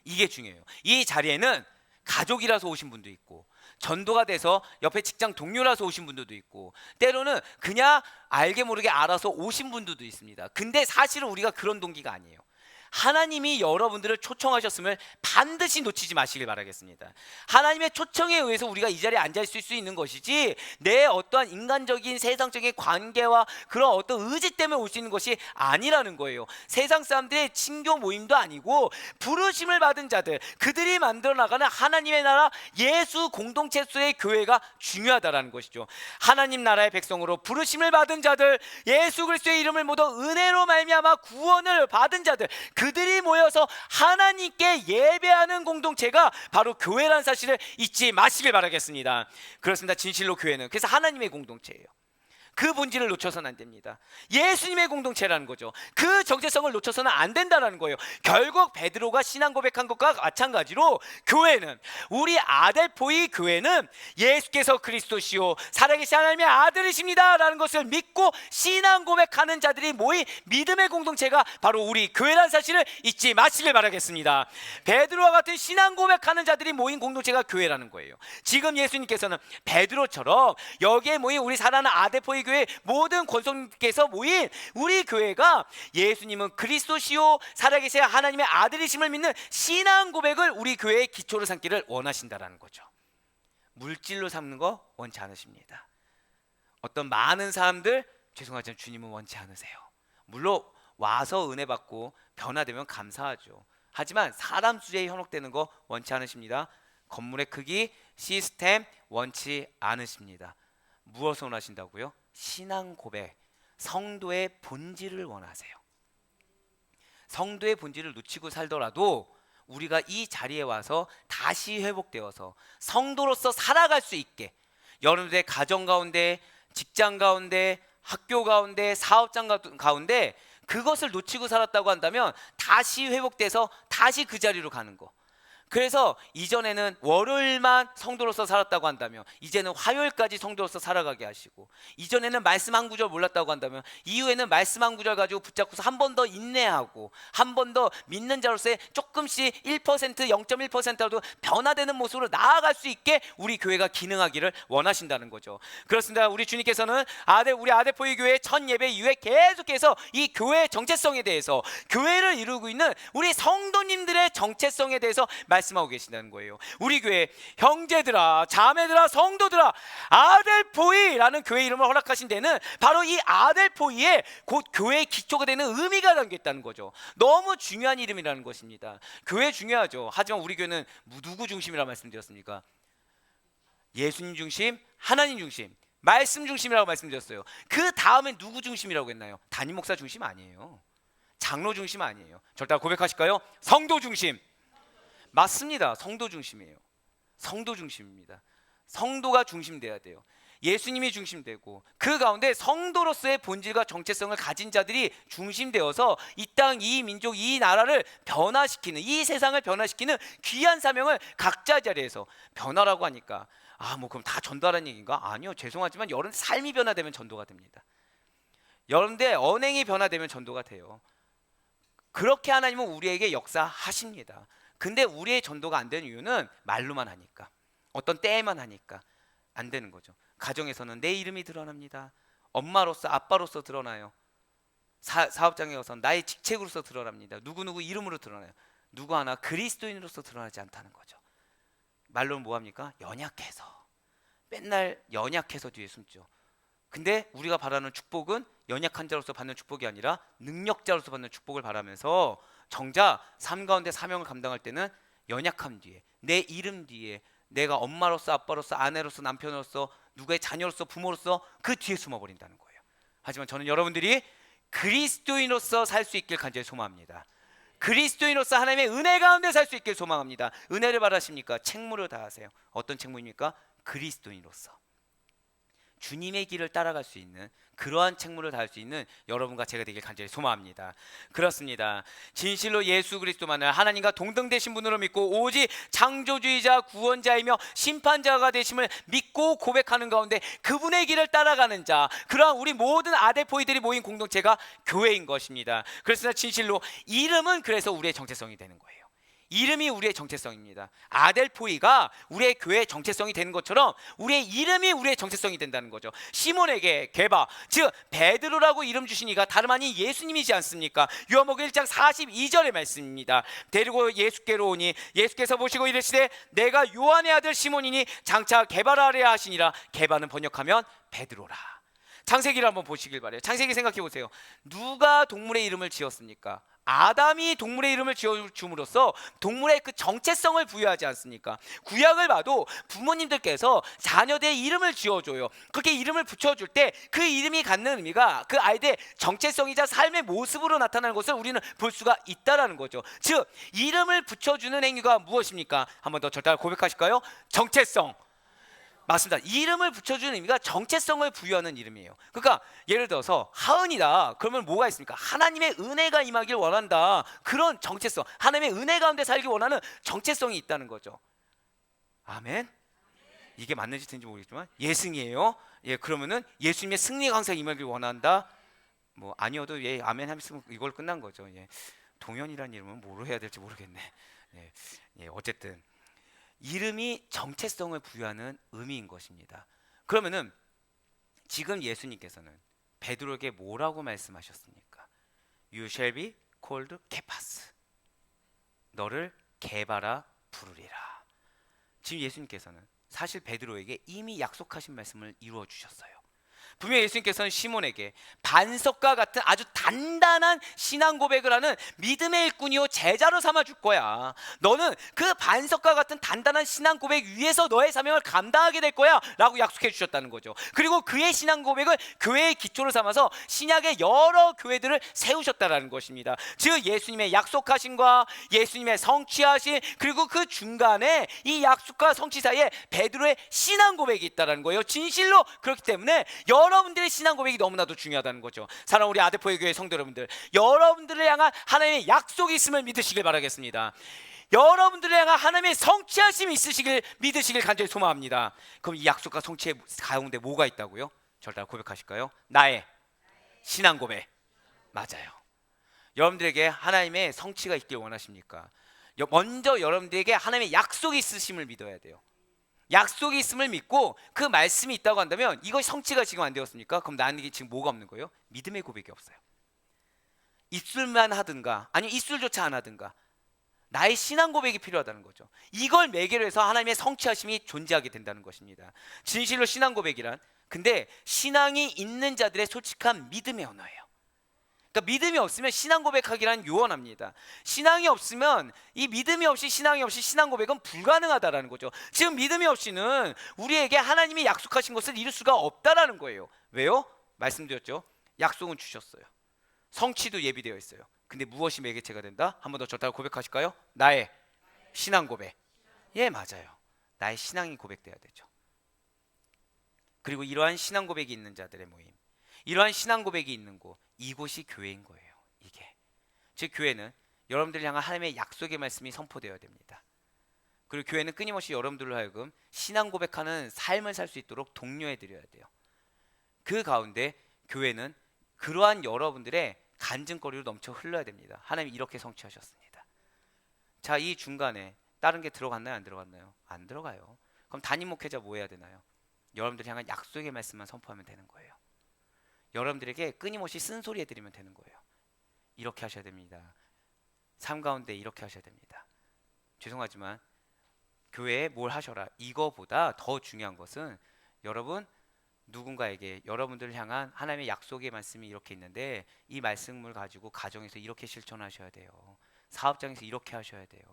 이게 중요해요. 이 자리에는 가족이라서 오신 분도 있고, 전도가 돼서 옆에 직장 동료라서 오신 분들도 있고, 때로는 그냥 알게 모르게 알아서 오신 분들도 있습니다. 근데 사실은 우리가 그런 동기가 아니에요. 하나님이 여러분들을 초청하셨음을 반드시 놓치지 마시길 바라겠습니다. 하나님의 초청에 의해서 우리가 이 자리에 앉아 있을 수 있는 것이지, 내 어떠한 인간적인 세상적인 관계와 그런 어떤 의지 때문에 올 수 있는 것이 아니라는 거예요. 세상 사람들의 친교 모임도 아니고, 부르심을 받은 자들, 그들이 만들어 나가는 하나님의 나라 예수 공동체수의 교회가 중요하다라는 것이죠. 하나님 나라의 백성으로 부르심을 받은 자들, 예수 그리스도의 이름을 모두 은혜로 말미암아 구원을 받은 자들, 그들이 모여서 하나님께 예배하는 공동체가 바로 교회라는 사실을 잊지 마시길 바라겠습니다. 그렇습니다. 진실로 교회는 그래서 하나님의 공동체예요. 그 본질을 놓쳐서는 안 됩니다. 예수님의 공동체라는 거죠. 그 정체성을 놓쳐서는 안 된다는 거예요. 결국 베드로가 신앙 고백한 것과 마찬가지로 교회는, 우리 아델포이 교회는 예수께서 그리스도시요 살아계신 하나님의 아들이십니다 라는 것을 믿고 신앙 고백하는 자들이 모인 믿음의 공동체가 바로 우리 교회라는 사실을 잊지 마시길 바라겠습니다. 베드로와 같은 신앙 고백하는 자들이 모인 공동체가 교회라는 거예요. 지금 예수님께서는 베드로처럼 여기에 모인 우리 사랑하는 아델포이 교회 모든 권속님께서 모인 우리 교회가 예수님은 그리스도시요 살아계신 하나님의 아들이심을 믿는 신앙 고백을 우리 교회의 기초로 삼기를 원하신다라는 거죠. 물질로 삼는 거 원치 않으십니다. 어떤 많은 사람들, 죄송하지만 주님은 원치 않으세요. 물론 와서 은혜 받고 변화되면 감사하죠. 하지만 사람 수에 현혹되는 거 원치 않으십니다. 건물의 크기, 시스템 원치 않으십니다. 무엇을 원하신다고요? 신앙 고백, 성도의 본질을 원하세요. 성도의 본질을 놓치고 살더라도 우리가 이 자리에 와서 다시 회복되어서 성도로서 살아갈 수 있게, 여러분들의 가정 가운데, 직장 가운데, 학교 가운데, 사업장 가운데 그것을 놓치고 살았다고 한다면 다시 회복돼서 다시 그 자리로 가는 거. 그래서 이전에는 월요일만 성도로서 살았다고 한다면 이제는 화요일까지 성도로서 살아가게 하시고, 이전에는 말씀 한 구절 몰랐다고 한다면 이후에는 말씀 한 구절 가지고 붙잡고서 한 번 더 인내하고 한 번 더 믿는 자로서의 조금씩 1%, 0.1%라도 변화되는 모습으로 나아갈 수 있게 우리 교회가 기능하기를 원하신다는 거죠. 그렇습니다. 우리 주님께서는 우리 아델포이 교회 첫 예배 이후에 계속해서 이 교회의 정체성에 대해서, 교회를 이루고 있는 우리 성도님들의 정체성에 대해서 말씀하고 계신다는 거예요. 우리 교회 형제들아, 자매들아, 성도들아, 아델포이라는 교회 이름을 허락하신 데는 바로 이 아델포이에 곧 교회의 기초가 되는 의미가 담겨 있다는 거죠. 너무 중요한 이름이라는 것입니다. 교회 중요하죠. 하지만 우리 교회는 누구 중심이라고 말씀드렸습니까? 예수님 중심, 하나님 중심, 말씀 중심이라고 말씀드렸어요. 그 다음에 누구 중심이라고 했나요? 담임 목사 중심 아니에요. 장로 중심 아니에요. 절대 고백하실까요? 성도 중심. 맞습니다. 성도 중심이에요. 성도 중심입니다. 성도가 중심돼야 돼요. 예수님이 중심되고 그 가운데 성도로서의 본질과 정체성을 가진 자들이 중심되어서 이 땅, 이 민족, 이 나라를 변화시키는, 이 세상을 변화시키는 귀한 사명을 각자 자리에서, 변화라고 하니까 뭐 그럼 다 전도하라는 얘기인가? 아니요. 죄송하지만 여러분 삶이 변화되면 전도가 됩니다. 여러분들 언행이 변화되면 전도가 돼요. 그렇게 하나님은 우리에게 역사하십니다. 근데 우리의 전도가 안 되는 이유는 말로만 하니까, 어떤 때에만 하니까 안 되는 거죠. 가정에서는 내 이름이 드러납니다. 엄마로서, 아빠로서 드러나요. 사업장에 가서는 나의 직책으로서 드러납니다. 누구누구 이름으로 드러나요. 누구 하나 그리스도인으로서 드러나지 않다는 거죠. 말로는 뭐합니까? 연약해서, 맨날 연약해서 뒤에 숨죠. 근데 우리가 바라는 축복은 연약한 자로서 받는 축복이 아니라 능력자로서 받는 축복을 바라면서 정작 삶 가운데 사명을 감당할 때는 연약함 뒤에, 내 이름 뒤에, 내가 엄마로서, 아빠로서, 아내로서, 남편으로서, 누구의 자녀로서, 부모로서 그 뒤에 숨어버린다는 거예요. 하지만 저는 여러분들이 그리스도인으로서 살 수 있길 간절히 소망합니다. 그리스도인으로서 하나님의 은혜 가운데 살 수 있길 소망합니다. 은혜를 바라십니까? 책무를 다하세요. 어떤 책무입니까? 그리스도인으로서 주님의 길을 따라갈 수 있는, 그러한 책무를 다할 수 있는 여러분과 제가 되길 간절히 소망합니다. 그렇습니다. 진실로 예수 그리스도만을 하나님과 동등되신 분으로 믿고 오직 창조주의자, 구원자이며 심판자가 되심을 믿고 고백하는 가운데 그분의 길을 따라가는 자, 그러한 우리 모든 아델포이들이 모인 공동체가 교회인 것입니다. 그렇습니다. 진실로 이름은 그래서 우리의 정체성이 되는 거예요. 이름이 우리의 정체성입니다. 아델포이가 우리의 교회의 정체성이 되는 것처럼 우리의 이름이 우리의 정체성이 된다는 거죠. 시몬에게 게바, 즉 베드로라고 이름 주신 이가 다름 아닌 예수님이지 않습니까? 요한복음 1장 42절의 말씀입니다. 데리고 예수께로 오니 예수께서 보시고 이르시되 내가 요한의 아들 시몬이니 장차 게바라 하려 하시니라. 게바는 번역하면 베드로라. 창세기를 한번 보시길 바래요. 창세기 생각해 보세요. 누가 동물의 이름을 지었습니까? 아담이 동물의 이름을 지어줌으로써 동물의 그 정체성을 부여하지 않습니까? 구약을 봐도 부모님들께서 자녀들의 이름을 지어줘요. 그렇게 이름을 붙여줄 때 그 이름이 갖는 의미가 그 아이들의 정체성이자 삶의 모습으로 나타나는 것을 우리는 볼 수가 있다는 거죠. 즉 이름을 붙여주는 행위가 무엇입니까? 한 번 더 저를 따라 고백하실까요? 정체성. 맞습니다. 이름을 붙여주는 의미가 정체성을 부여하는 이름이에요. 그러니까 예를 들어서 하은이다. 그러면 뭐가 있습니까? 하나님의 은혜가 임하길 원한다. 그런 정체성, 하나님의 은혜 가운데 살길 원하는 정체성이 있다는 거죠. 아멘. 이게 맞는지 틀린지 모르겠지만 예승이에요. 예, 그러면은 예수님의 승리가 항상 임하길 원한다. 뭐 아니어도 예, 아멘 하면 이걸 끝난 거죠. 예, 동현이라는 이름은 뭐로 해야 될지 모르겠네. 예, 예, 어쨌든. 이름이 정체성을 부여하는 의미인 것입니다. 그러면은 지금 예수님께서는 베드로에게 뭐라고 말씀하셨습니까? You shall be called Kephas. 너를 게바라 부르리라. 지금 예수님께서는 사실 베드로에게 이미 약속하신 말씀을 이루어 주셨어요. 분명히 예수님께서는 시몬에게 반석과 같은 아주 단단한 신앙 고백을 하는 믿음의 일꾼이요 제자로 삼아 줄 거야. 너는 그 반석과 같은 단단한 신앙 고백 위에서 너의 사명을 감당하게 될 거야 라고 약속해 주셨다는 거죠. 그리고 그의 신앙 고백을 교회의 기초로 삼아서 신약의 여러 교회들을 세우셨다는 것입니다. 즉 예수님의 약속하심과 예수님의 성취하심, 그리고 그 중간에 이 약속과 성취 사이에 베드로의 신앙 고백이 있다는 거예요. 진실로. 그렇기 때문에 여러분들의 신앙 고백이 너무나도 중요하다는 거죠. 사랑하는 우리 아데포의 교회 성도 여러분들, 여러분들을 향한 하나님의 약속이 있음을 믿으시길 바라겠습니다. 여러분들을 향한 하나님의 성취하심이 있으시길 믿으시길 간절히 소망합니다. 그럼 이 약속과 성취의 가운데 뭐가 있다고요? 저를 따라 고백하실까요? 나의 신앙 고백. 맞아요. 여러분들에게 하나님의 성취가 있길 원하십니까? 먼저 여러분들에게 하나님의 약속이 있으심을 믿어야 돼요. 약속이 있음을 믿고 그 말씀이 있다고 한다면 이것이 성취가 지금 안 되었습니까? 그럼 나는 지금 뭐가 없는 거예요? 믿음의 고백이 없어요. 입술만 하든가 아니면 입술조차 안 하든가 나의 신앙 고백이 필요하다는 거죠. 이걸 매개로 해서 하나님의 성취하심이 존재하게 된다는 것입니다. 진실로 신앙 고백이란, 근데 신앙이 있는 자들의 솔직한 믿음의 언어예요. 그러니까 믿음이 없으면 신앙 고백하기란 요원합니다. 신앙이 없으면, 이 믿음이 없이 신앙이 없이 신앙 고백은 불가능하다라는 거죠. 지금 믿음이 없이는 우리에게 하나님이 약속하신 것을 이룰 수가 없다라는 거예요. 왜요? 말씀드렸죠. 약속은 주셨어요. 성취도 예비되어 있어요. 근데 무엇이 매개체가 된다? 한 번 더 저따라 고백하실까요? 나의 신앙 고백. 예, 맞아요. 나의 신앙이 고백돼야 되죠. 그리고 이러한 신앙 고백이 있는 자들의 모임, 이러한 신앙 고백이 있는 곳, 이곳이 교회인 거예요. 이게 즉 교회는 여러분들을 향한 하나님의 약속의 말씀이 선포되어야 됩니다. 그리고 교회는 끊임없이 여러분들로 하여금 신앙 고백하는 삶을 살 수 있도록 독려해 드려야 돼요. 그 가운데 교회는 그러한 여러분들의 간증거리로 넘쳐 흘러야 됩니다. 하나님이 이렇게 성취하셨습니다. 자, 이 중간에 다른 게 들어갔나요? 안 들어갔나요? 안 들어가요. 그럼 담임 목회자 뭐 해야 되나요? 여러분들을 향한 약속의 말씀만 선포하면 되는 거예요. 여러분들에게 끊임없이 쓴소리 해드리면 되는 거예요. 이렇게 하셔야 됩니다. 삶 가운데 이렇게 하셔야 됩니다. 죄송하지만 교회에 뭘 하셔라, 이거보다 더 중요한 것은 여러분 누군가에게 여러분들을 향한 하나님의 약속의 말씀이 이렇게 있는데 이 말씀을 가지고 가정에서 이렇게 실천하셔야 돼요. 사업장에서 이렇게 하셔야 돼요.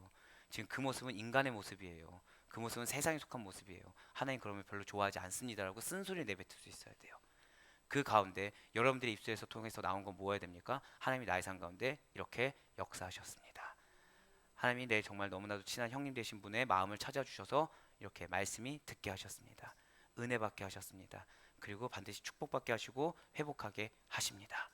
지금 그 모습은 인간의 모습이에요. 그 모습은 세상에 속한 모습이에요. 하나님 그러면 별로 좋아하지 않습니다라고 쓴소리를 내뱉을 수 있어야 돼요. 그 가운데 여러분들의 입술에서 통해서 나온 건 뭐여야 됩니까? 하나님이 나의 삶 가운데 이렇게 역사하셨습니다. 하나님이 내 정말 너무나도 친한 형님 되신 분의 마음을 찾아주셔서 이렇게 말씀이 듣게 하셨습니다. 은혜 받게 하셨습니다. 그리고 반드시 축복받게 하시고 회복하게 하십니다.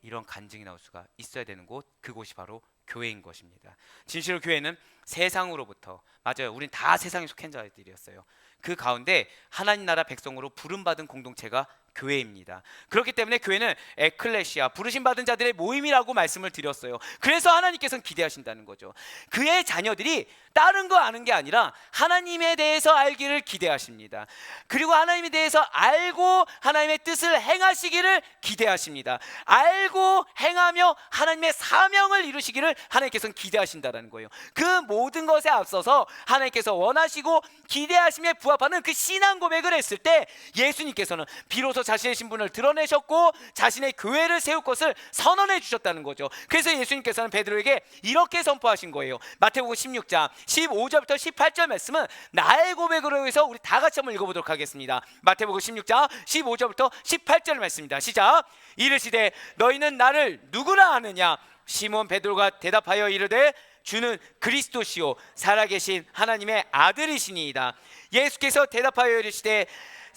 이런 간증이 나올 수가 있어야 되는 곳, 그곳이 바로 교회인 것입니다. 진실로 교회는 세상으로부터, 맞아요, 우린 다 세상에 속한 자들이었어요. 그 가운데 하나님 나라 백성으로 부름받은 공동체가 교회입니다. 그렇기 때문에 교회는 에클레시아, 부르심받은 자들의 모임이라고 말씀을 드렸어요. 그래서 하나님께서는 기대하신다는 거죠. 그의 자녀들이 다른 거 아는 게 아니라 하나님에 대해서 알기를 기대하십니다. 그리고 하나님에 대해서 알고 하나님의 뜻을 행하시기를 기대하십니다. 알고 행하며 하나님의 사명을 이루시기를 하나님께서는 기대하신다는 거예요. 그 모든 것에 앞서서 하나님께서 원하시고 기대하심에 부합하는 그 신앙 고백을 했을 때 예수님께서는 비로소 자신의 신분을 드러내셨고 자신의 교회를 세울 것을 선언해 주셨다는 거죠. 그래서 예수님께서는 베드로에게 이렇게 선포하신 거예요. 마태복음 16장 15절부터 18절 말씀은 나의 고백으로 해서 우리 다 같이 한번 읽어보도록 하겠습니다. 마태복음 16장 15절부터 18절 말씀입니다. 시작. 이르시되 너희는 나를 누구라 하느냐? 시몬 베드로가 대답하여 이르되 주는 그리스도시요 살아계신 하나님의 아들이시니이다. 예수께서 대답하여 이르시되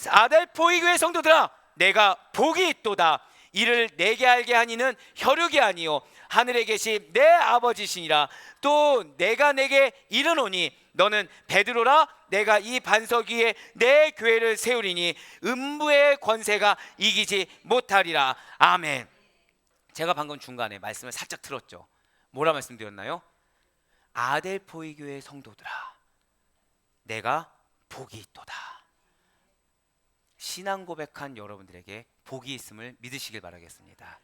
아델포이 교회 성도들아 내가 복이 있도다. 이를 내게 알게 하니는 혈육이 아니요 하늘에 계신 내 아버지시니라. 또 내가 내게 이르노니 너는 베드로라. 내가 이 반석 위에 내 교회를 세우리니 음부의 권세가 이기지 못하리라. 아멘. 제가 방금 중간에 말씀을 살짝 틀었죠. 뭐라 말씀드렸나요? 아델포이 교회 성도들아 내가 복이 있도다. 신앙 고백한 여러분들에게 복이 있음을 믿으시길 바라겠습니다.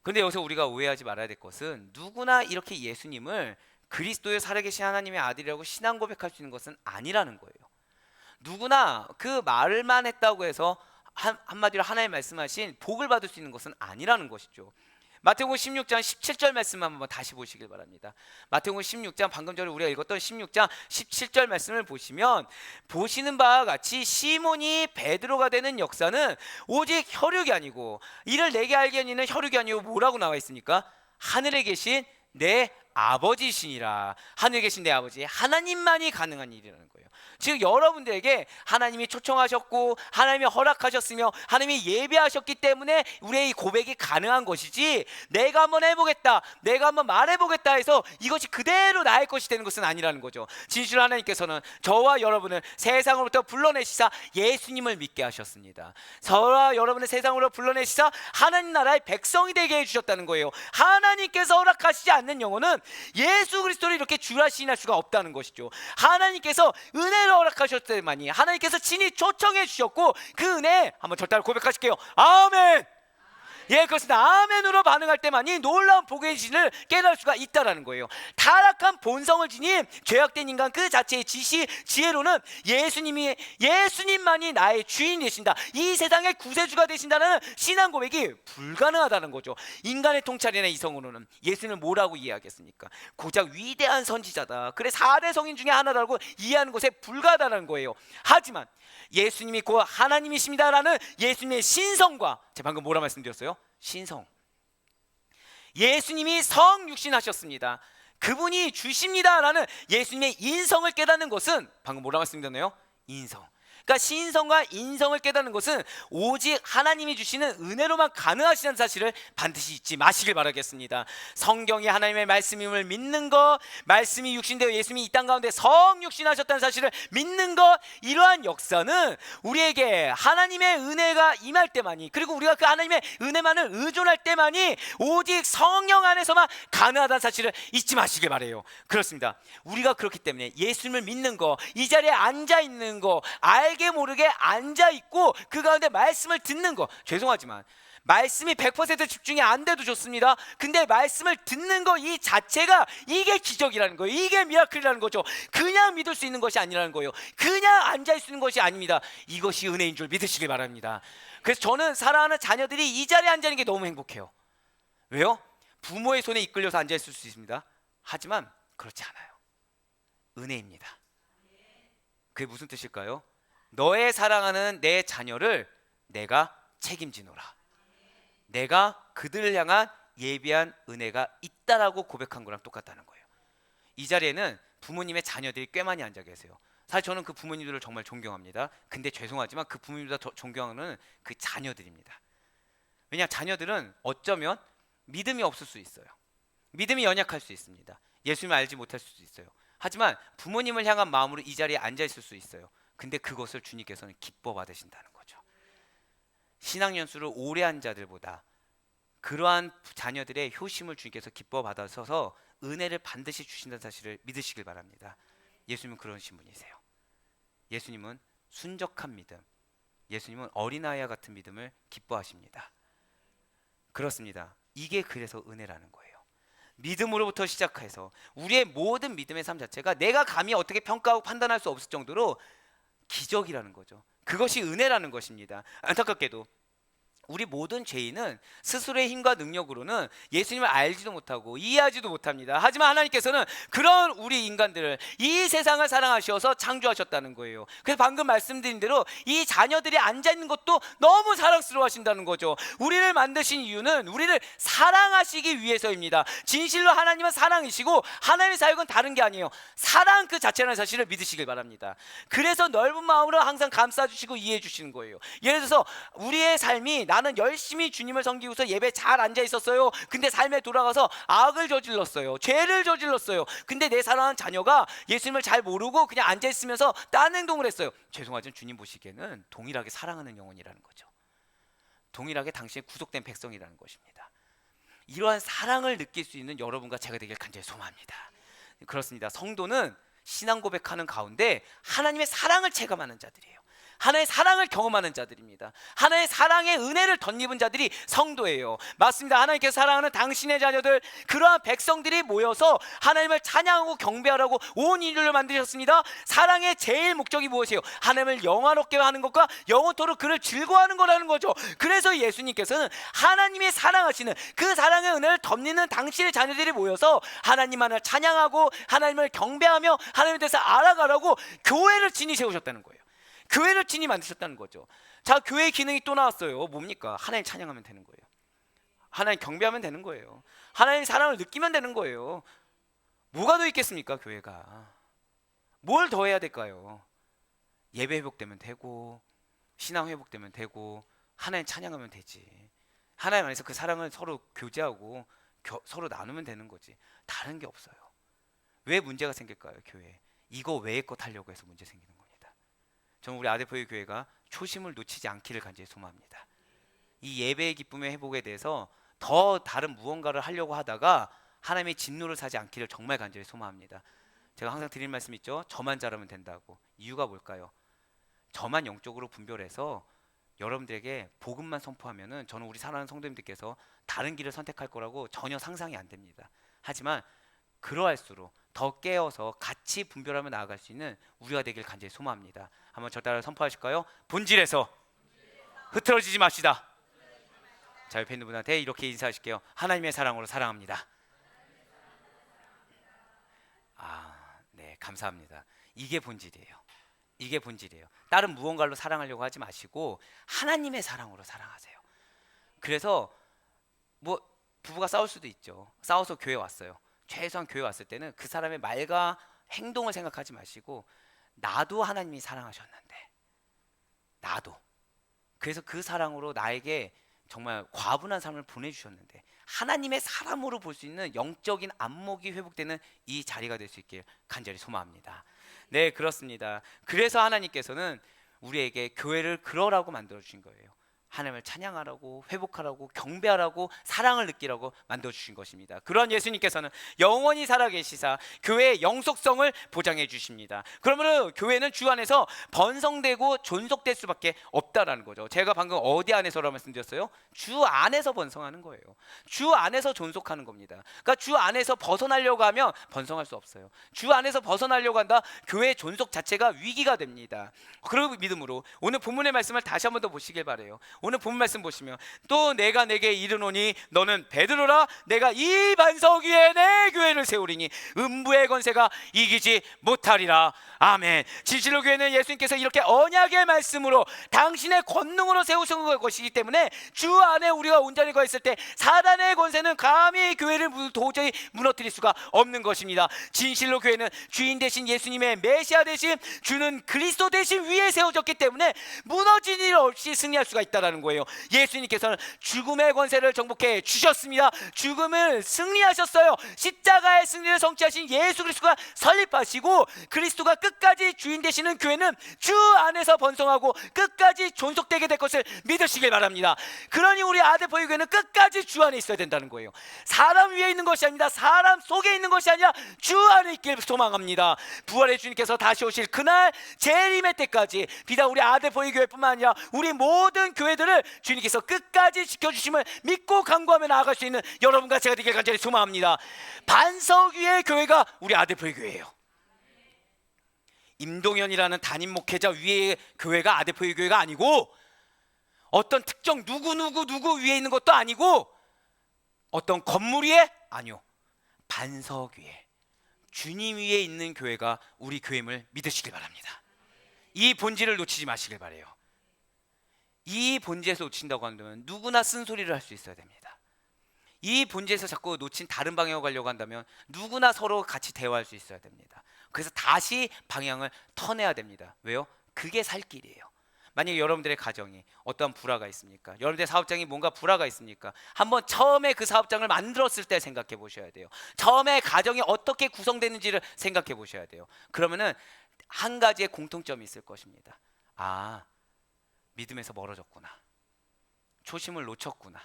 그런데 여기서 우리가 오해하지 말아야 될 것은 누구나 이렇게 예수님을 그리스도의 살아계신 하나님의 아들이라고 신앙 고백할 수 있는 것은 아니라는 거예요. 누구나 그 말만 했다고 해서 한마디로 하나님 말씀하신 복을 받을 수 있는 것은 아니라는 것이죠. 마태복음 16장 17절 말씀 한번 다시 보시길 바랍니다. 마태복음 16장 방금 전에 우리가 읽었던 16장 17절 말씀을 보시면 보시는 바와 같이 시몬이 베드로가 되는 역사는 오직 혈육이 아니고 이를 내게 알게 하니는 혈육이 아니고 뭐라고 나와 있습니까? 하늘에 계신 내 아버지시니라. 하늘에 계신 내 아버지 하나님만이 가능한 일이라는 거예요. 즉 여러분들에게 하나님이 초청하셨고 하나님이 허락하셨으며 하나님이 예배하셨기 때문에 우리의 이 고백이 가능한 것이지 내가 한번 해보겠다 내가 한번 말해보겠다 해서 이것이 그대로 나의 것이 되는 것은 아니라는 거죠. 진실 하나님께서는 저와 여러분을 세상으로부터 불러내시사 예수님을 믿게 하셨습니다. 저와 여러분을 세상으로 불러내시사 하나님 나라의 백성이 되게 해주셨다는 거예요. 하나님께서 허락하시지 않는 영혼은 예수 그리스도를 이렇게 주라 시인할 수가 없다는 것이죠. 하나님께서 은혜를 허락하셨을 때만이 하나님께서 친히 초청해 주셨고 그 은혜 한번 절대로 고백하실게요. 아멘. 예, 그렇습니다. 아멘으로 반응할 때만이 놀라운 복의 진을 깨달을 수가 있다라는 거예요. 타락한 본성을 지닌 죄악된 인간 그 자체의 지혜로는 예수님만이 나의 주인 되신다, 이 세상의 구세주가 되신다는 신앙 고백이 불가능하다는 거죠. 인간의 통찰이나 이성으로는 예수님을 뭐라고 이해하겠습니까? 고작 위대한 선지자다, 그래 4대 성인 중에 하나라고 이해하는 것에 불가하다는 거예요. 하지만 예수님이 곧 하나님이십니다라는 예수님의 신성과, 제가 방금 뭐라 말씀드렸어요? 신성. 예수님이 성육신하셨습니다, 그분이 주십니다라는 예수님의 인성을 깨닫는 것은 방금 뭐라 말씀드렸나요? 인성. 그러니까 신성과 인성을 깨닫는 것은 오직 하나님이 주시는 은혜로만 가능하시다는 사실을 반드시 잊지 마시길 바라겠습니다. 성경이 하나님의 말씀임을 믿는 것, 말씀이 육신되어 예수님이 이 땅 가운데 성육신하셨다는 사실을 믿는 것, 이러한 역사는 우리에게 하나님의 은혜가 임할 때만이, 그리고 우리가 그 하나님의 은혜만을 의존할 때만이 오직 성령 안에서만 가능하다는 사실을 잊지 마시길 바라요. 그렇습니다. 우리가 그렇기 때문에 예수님을 믿는 것, 이 자리에 앉아있는 것, 알게 모르게 앉아있고 그 가운데 말씀을 듣는 거, 죄송하지만 말씀이 100% 집중이 안 돼도 좋습니다. 근데 말씀을 듣는 거 이 자체가 이게 기적이라는 거예요. 이게 미라클이라는 거죠. 그냥 믿을 수 있는 것이 아니라는 거예요. 그냥 앉아있을 수 있는 것이 아닙니다. 이것이 은혜인 줄 믿으시길 바랍니다. 그래서 저는 사랑하는 자녀들이 이 자리에 앉아있는 게 너무 행복해요. 왜요? 부모의 손에 이끌려서 앉아있을 수 있습니다. 하지만 그렇지 않아요. 은혜입니다. 그게 무슨 뜻일까요? 너의 사랑하는 내 자녀를 내가 책임지노라. 내가 그들을 향한 예비한 은혜가 있다라고 고백한 거랑 똑같다는 거예요. 이 자리에는 부모님의 자녀들이 꽤 많이 앉아 계세요. 사실 저는 그 부모님들을 정말 존경합니다. 근데 죄송하지만 그 부모님보다 더 존경하는 그 자녀들입니다. 왜냐하면 자녀들은 어쩌면 믿음이 없을 수 있어요. 믿음이 연약할 수 있습니다. 예수님을 알지 못할 수도 있어요. 하지만 부모님을 향한 마음으로 이 자리에 앉아 있을 수 있어요. 근데 그것을 주님께서는 기뻐 받으신다는 거죠. 신앙 연수를 오래 한 자들보다 그러한 자녀들의 효심을 주님께서 기뻐 받아서 은혜를 반드시 주신다는 사실을 믿으시길 바랍니다. 예수님은 그러신 분이세요. 예수님은 순적한 믿음, 예수님은 어린아이와 같은 믿음을 기뻐하십니다. 그렇습니다. 이게 그래서 은혜라는 거예요. 믿음으로부터 시작해서 우리의 모든 믿음의 삶 자체가 내가 감히 어떻게 평가하고 판단할 수 없을 정도로 기적이라는 거죠. 그것이 은혜라는 것입니다. 안타깝게도 우리 모든 죄인은 스스로의 힘과 능력으로는 예수님을 알지도 못하고 이해하지도 못합니다. 하지만 하나님께서는 그런 우리 인간들을, 이 세상을 사랑하셔서 창조하셨다는 거예요. 그래서 방금 말씀드린 대로 이 자녀들이 앉아있는 것도 너무 사랑스러워하신다는 거죠. 우리를 만드신 이유는 우리를 사랑하시기 위해서입니다. 진실로 하나님은 사랑이시고 하나님의 사역은 다른 게 아니에요. 사랑 그 자체라는 사실을 믿으시길 바랍니다. 그래서 넓은 마음으로 항상 감싸주시고 이해해 주시는 거예요. 예를 들어서 우리의 삶이, 나는 열심히 주님을 섬기고서 예배 잘 앉아 있었어요. 근데 삶에 돌아가서 악을 저질렀어요. 죄를 저질렀어요. 근데 내 사랑하는 자녀가 예수님을 잘 모르고 그냥 앉아 있으면서 딴 행동을 했어요. 죄송하지만 주님 보시기에는 동일하게 사랑하는 영혼이라는 거죠. 동일하게 당신의 구속된 백성이라는 것입니다. 이러한 사랑을 느낄 수 있는 여러분과 제가 되길 간절히 소망합니다. 그렇습니다. 성도는 신앙 고백하는 가운데 하나님의 사랑을 체감하는 자들이에요. 하나님의 사랑을 경험하는 자들입니다. 하나님의 사랑의 은혜를 덧입은 자들이 성도예요. 맞습니다. 하나님께서 사랑하는 당신의 자녀들, 그러한 백성들이 모여서 하나님을 찬양하고 경배하라고 온 인류를 만드셨습니다. 사랑의 제일 목적이 무엇이에요? 하나님을 영화롭게 하는 것과 영원토록 그를 즐거워하는 거라는 거죠. 그래서 예수님께서는 하나님의 사랑하시는 그 사랑의 은혜를 덧입는 당신의 자녀들이 모여서 하나님만을 찬양하고 하나님을 경배하며 하나님에 대해서 알아가라고 교회를 친히 세우셨다는 거예요. 교회를 친히 만드셨다는 거죠. 자, 교회의 기능이 또 나왔어요. 뭡니까? 하나님 찬양하면 되는 거예요. 하나님 경배하면 되는 거예요. 하나님의 사랑을 느끼면 되는 거예요. 뭐가 더 있겠습니까? 교회가 뭘 더 해야 될까요? 예배 회복되면 되고, 신앙 회복되면 되고, 하나님 찬양하면 되지. 하나님 안에서 그 사랑을 서로 교제하고 서로 나누면 되는 거지. 다른 게 없어요. 왜 문제가 생길까요? 교회 이거 외의 것 하려고 해서 문제 생기는 겁니다. 저는 우리 아데포유 교회가 초심을 놓치지 않기를 간절히 소망합니다. 이 예배의 기쁨의 회복에 대해서 더 다른 무언가를 하려고 하다가 하나님의 진노를 사지 않기를 정말 간절히 소망합니다. 제가 항상 드리는 말씀 있죠. 저만 잘하면 된다고. 이유가 뭘까요? 저만 영적으로 분별해서 여러분들에게 복음만 선포하면은 저는 우리 사랑하는 성도님들께서 다른 길을 선택할 거라고 전혀 상상이 안 됩니다. 하지만 그러할수록 더 깨어서 같이 분별하며 나아갈 수 있는 우리가 되길 간절히 소망합니다. 한번 저 따라 선포하실까요? 본질에서 흐트러지지 맙시다. 자, 옆에 있는 분한테 이렇게 인사하실게요. 하나님의 사랑으로 사랑합니다. 네, 감사합니다. 이게 본질이에요. 이게 본질이에요. 다른 무언가로 사랑하려고 하지 마시고 하나님의 사랑으로 사랑하세요. 그래서 뭐 부부가 싸울 수도 있죠. 싸워서 교회 왔어요. 최소한 교회 왔을 때는 그 사람의 말과 행동을 생각하지 마시고, 나도 하나님이 사랑하셨는데, 나도 그래서 그 사랑으로 나에게 정말 과분한 삶을 보내주셨는데 하나님의 사람으로 볼 수 있는 영적인 안목이 회복되는 이 자리가 될 수 있길 간절히 소망합니다. 네, 그렇습니다. 그래서 하나님께서는 우리에게 교회를 그러라고 만들어 주신 거예요. 하나님을 찬양하라고, 회복하라고, 경배하라고, 사랑을 느끼라고 만들어주신 것입니다. 그런 예수님께서는 영원히 살아계시사 교회의 영속성을 보장해 주십니다. 그러면 교회는 주 안에서 번성되고 존속될 수밖에 없다라는 거죠. 제가 방금 어디 안에서라고 말씀드렸어요? 주 안에서 번성하는 거예요. 주 안에서 존속하는 겁니다. 그러니까 주 안에서 벗어나려고 하면 번성할 수 없어요. 주 안에서 벗어나려고 한다, 교회의 존속 자체가 위기가 됩니다. 그리고 믿음으로 오늘 본문의 말씀을 다시 한 번 더 보시길 바라요. 오늘 본 말씀 보시면, 또 내가 내게 이르노니 너는 베드로라, 내가 이 반석 위에 내 교회를 세우리니 음부의 권세가 이기지 못하리라. 아멘. 진실로 교회는 예수님께서 이렇게 언약의 말씀으로 당신의 권능으로 세우신 것이기 때문에 주 안에 우리가 온전히 거했을 때 사단의 권세는 감히 교회를 도저히 무너뜨릴 수가 없는 것입니다. 진실로 교회는 주인 대신 예수님의 메시아 대신 주는 그리스도 대신 위에 세워졌기 때문에 무너진 일 없이 승리할 수가 있다는 말하는 거예요. 예수님께서는 죽음의 권세를 정복해 주셨습니다. 죽음을 승리하셨어요. 십자가의 승리를 성취하신 예수 그리스도가 설립하시고 그리스도가 끝까지 주인 되시는 교회는 주 안에서 번성하고 끝까지 존속되게 될 것을 믿으시길 바랍니다. 그러니 우리 아데포유 교회는 끝까지 주 안에 있어야 된다는 거예요. 사람 위에 있는 것이 아닙니다. 사람 속에 있는 것이 아니라 주 안에 있길 소망합니다. 부활의 주님께서 다시 오실 그날 재림의 때까지 비단 우리 아데포유 교회뿐만 아니라 우리 모든 교회들을 주님께서 끝까지 지켜주심을 믿고 간구하며 나아갈 수 있는 여러분과 제가 되길 간절히 소망합니다. 반석 위의 교회가 우리 아데포유 교회예요. 임동현이라는 담임 목회자 위의 교회가 아데포유 교회가 아니고 어떤 특정 누구 위에 있는 것도 아니고 어떤 건물 위에 아니요, 반석 위에 주님 위에 있는 교회가 우리 교회임을 믿으시길 바랍니다. 이 본질을 놓치지 마시길 바라요. 이 본질에서 놓친다고 한다면 누구나 쓴소리를 할 수 있어야 됩니다. 이 본질에서 자꾸 놓친 다른 방향으로 가려고 한다면 누구나 서로 같이 대화할 수 있어야 됩니다. 그래서 다시 방향을 터내야 됩니다. 왜요? 그게 살 길이에요. 만약에 여러분들의 가정이 어떠한 불화가 있습니까? 여러분들의 사업장이 뭔가 불화가 있습니까? 한번 처음에 그 사업장을 만들었을 때 생각해 보셔야 돼요. 처음에 가정이 어떻게 구성되는지를 생각해 보셔야 돼요. 그러면은 한 가지의 공통점이 있을 것입니다. 아, 믿음에서 멀어졌구나. 초심을 놓쳤구나.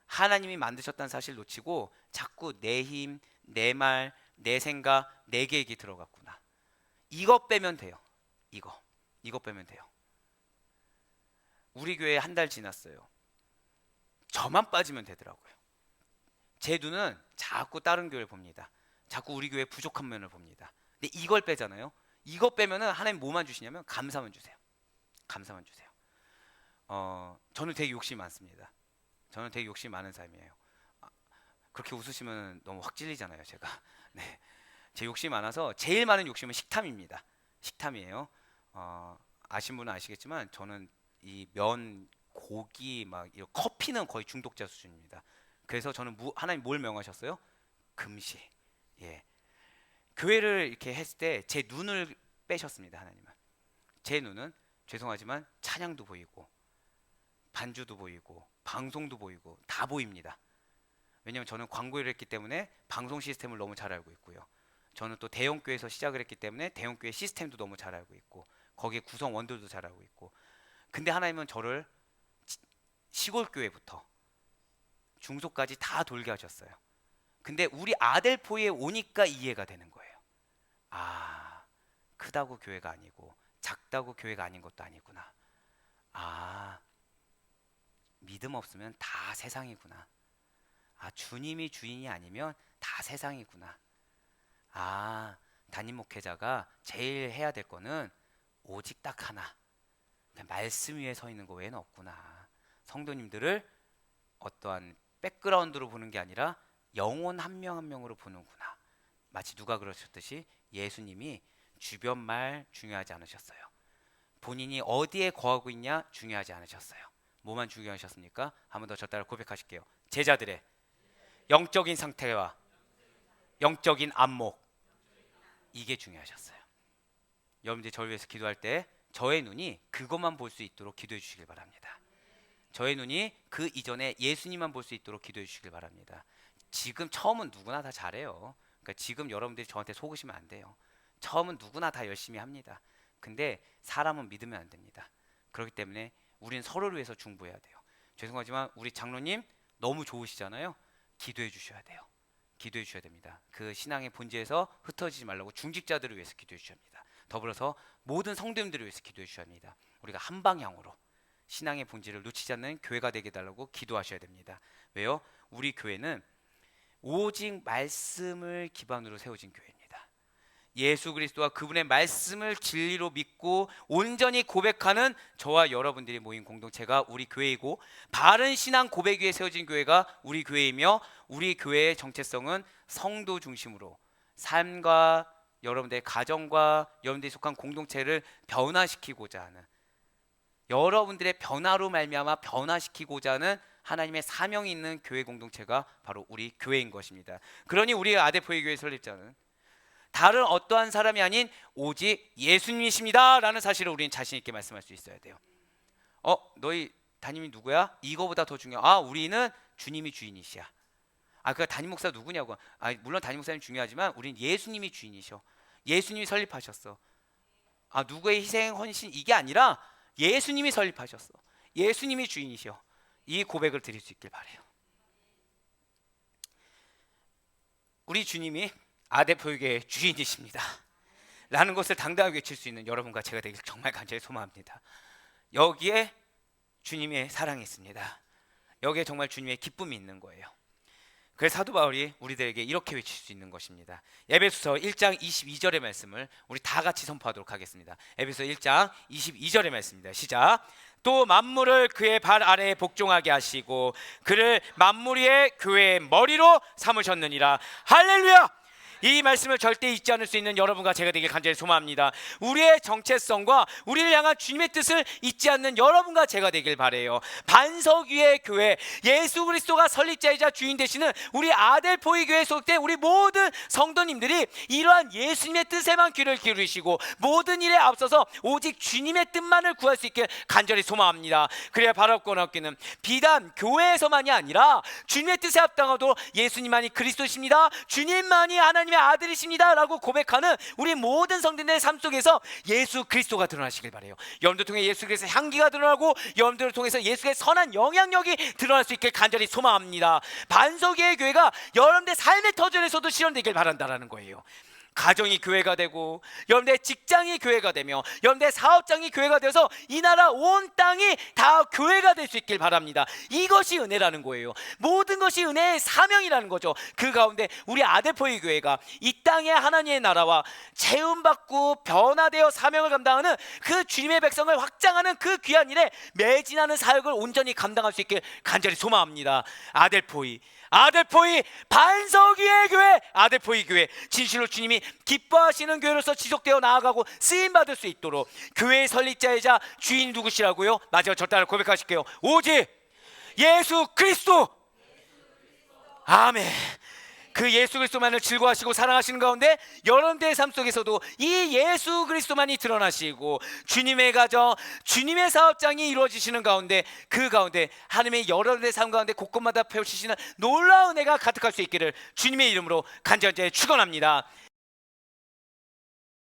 하나님이 만드셨다는 사실을 놓치고 자꾸 내 힘, 내 말, 내 생각, 내 계획이 들어갔구나. 이거 빼면 돼요. 이거 빼면 돼요. 우리 교회 한 달 지났어요. 저만 빠지면 되더라고요. 제 눈은 자꾸 다른 교회를 봅니다. 자꾸 우리 교회 부족한 면을 봅니다. 근데 이걸 빼잖아요. 이거 빼면은 하나님 뭐만 주시냐면 감사만 주세요. 감사만 주세요. 저는 되게 욕심이 많습니다. 저는 되게 욕심이 많은 사람이에요. 그렇게 웃으시면 너무 확 찔리잖아요, 제가. 네, 제 욕심이 많아서 제일 많은 욕심은 식탐입니다. 식탐이에요. 아신 분은 아시겠지만 저는 이 면, 고기, 막 이런 커피는 거의 중독자 수준입니다. 그래서 저는 하나님 뭘 명하셨어요? 금식. 예. 교회를 이렇게 했을 때 제 눈을 빼셨습니다, 하나님은. 제 눈은 죄송하지만 찬양도 보이고 반주도 보이고 방송도 보이고 다 보입니다. 왜냐하면 저는 광고를 했기 때문에 방송 시스템을 너무 잘 알고 있고요. 저는 또 대형교회에서 시작을 했기 때문에 대형교회 시스템도 너무 잘 알고 있고 거기에 구성원들도 잘 알고 있고, 근데 하나님은 저를 시골교회부터 중소까지 다 돌게 하셨어요. 근데 우리 아델포에 오니까 이해가 되는 거예요. 아, 크다고 교회가 아니고 작다고 교회가 아닌 것도 아니구나. 아, 믿음 없으면 다 세상이구나. 아, 주님이 주인이 아니면 다 세상이구나. 아, 담임 목회자가 제일 해야 될 거는 오직 딱 하나, 그냥 말씀 위에 서 있는 거 외에는 없구나. 성도님들을 어떠한 백그라운드로 보는 게 아니라 영혼 한 명 한 명으로 보는구나. 마치 누가 그러셨듯이 예수님이 주변 말 중요하지 않으셨어요. 본인이 어디에 거하고 있냐 중요하지 않으셨어요. 뭐만 중요하셨습니까? 한 번 더 저 따라 고백하실게요. 제자들의 영적인 상태와 영적인 안목, 이게 중요하셨어요. 여러분들 저를 위해서 기도할 때 저의 눈이 그것만 볼 수 있도록 기도해 주시길 바랍니다. 저의 눈이 그 이전에 예수님만 볼 수 있도록 기도해 주시길 바랍니다. 지금 처음은 누구나 다 잘해요. 그러니까 지금 여러분들이 저한테 속으시면 안 돼요. 처음은 누구나 다 열심히 합니다. 근데 사람은 믿으면 안 됩니다. 그렇기 때문에 우리는 서로를 위해서 중보해야 돼요. 죄송하지만 우리 장로님 너무 좋으시잖아요. 기도해 주셔야 돼요. 기도해 주셔야 됩니다. 그 신앙의 본질에서 흩어지지 말라고 중직자들을 위해서 기도해 주셔야 합니다. 더불어서 모든 성도님들을 위해서 기도해 주셔야 합니다. 우리가 한 방향으로 신앙의 본질을 놓치지 않는 교회가 되게 해달라고 기도하셔야 됩니다. 왜요? 우리 교회는 오직 말씀을 기반으로 세워진 교회입니다. 예수 그리스도와 그분의 말씀을 진리로 믿고 온전히 고백하는 저와 여러분들이 모인 공동체가 우리 교회이고, 바른 신앙 고백 위에 세워진 교회가 우리 교회이며, 우리 교회의 정체성은 성도 중심으로 삶과 여러분들의 가정과 여러분들이 속한 공동체를 변화시키고자 하는, 여러분들의 변화로 말미암아 변화시키고자 하는 하나님의 사명이 있는 교회 공동체가 바로 우리 교회인 것입니다. 그러니 우리 아데포의 교회 설립자는 다른 어떠한 사람이 아닌 오직 예수님이십니다 라는 사실을 우리는 자신 있게 말씀할 수 있어야 돼요. 너희 담임이 누구야? 이거보다 더 중요해. 우리는 주님이 주인이시야. 그 담임 목사 누구냐고. 물론 담임 목사님 중요하지만 우린 예수님이 주인이셔. 예수님이 설립하셨어. 누구의 희생 헌신 이게 아니라 예수님이 설립하셨어. 예수님이 주인이셔. 이 고백을 드릴 수 있길 바래요. 우리 주님이 아대표에게 주인이십니다 라는 것을 당당하게 외칠 수 있는 여러분과 제가 되길 정말 간절히 소망합니다. 여기에 주님의 사랑이 있습니다. 여기에 정말 주님의 기쁨이 있는 거예요. 그래서 사도 바울이 우리들에게 이렇게 외칠 수 있는 것입니다. 에베소서 1장 22절의 말씀을 우리 다 같이 선포하도록 하겠습니다. 에베소서 1장 22절의 말씀입니다. 시작. 또 만물을 그의 발 아래에 복종하게 하시고 그를 만물 위의 교회의 머리로 삼으셨느니라. 할렐루야. 이 말씀을 절대 잊지 않을 수 있는 여러분과 제가 되길 간절히 소망합니다. 우리의 정체성과 우리를 향한 주님의 뜻을 잊지 않는 여러분과 제가 되길 바래요. 반석 위의 교회, 예수 그리스도가 설립자이자 주인 되시는 우리 아델포이 교회에 소속된 우리 모든 성도님들이 이러한 예수님의 뜻에만 귀를 기울이시고 모든 일에 앞서서 오직 주님의 뜻만을 구할 수 있길 간절히 소망합니다. 그래야 바랄 건 없기는 비단 교회에서만이 아니라 주님의 뜻에 합당하도록 예수님만이 그리스도십니다, 주님만이 하나님 아들이십니다 라고 고백하는 우리 모든 성도들의 삶 속에서 예수 그리스도가 드러나시길 바래요. 여러분들 통해 예수 그리스도의 향기가 드러나고 여러분들을 통해서 예수의 선한 영향력이 드러날 수 있길 간절히 소망합니다. 반석의 교회가 여러분들의 삶의 터전에서도 실현되길 바란다라는 거예요. 가정이 교회가 되고 여러분들의 직장이 교회가 되며 여러분들의 사업장이 교회가 되어서 이 나라 온 땅이 다 교회가 될 수 있길 바랍니다. 이것이 은혜라는 거예요. 모든 것이 은혜의 사명이라는 거죠. 그 가운데 우리 아델포이 교회가 이 땅의 하나님의 나라와 채움받고 변화되어 사명을 감당하는 그 주님의 백성을 확장하는 그 귀한 일에 매진하는 사역을 온전히 감당할 수 있길 간절히 소망합니다. 아델포이 반석 위의 교회, 아델포이 교회, 진실로 주님이 기뻐하시는 교회로서 지속되어 나아가고 쓰임받을 수 있도록 교회의 설립자이자 주인이 누구시라고요? 마지막 저 따라 고백하실게요. 오직 예수 그리스도. 아멘. 그 예수 그리스도만을 즐거워하시고 사랑하시는 가운데 여러분들의 삶 속에서도 이 예수 그리스도만이 드러나시고 주님의 가정, 주님의 사업장이 이루어지시는 가운데 그 가운데 하나님의 여러분들의 삶 가운데 곳곳마다 펼치시는 놀라운 은혜가 가득할 수 있기를 주님의 이름으로 간절히 축원합니다.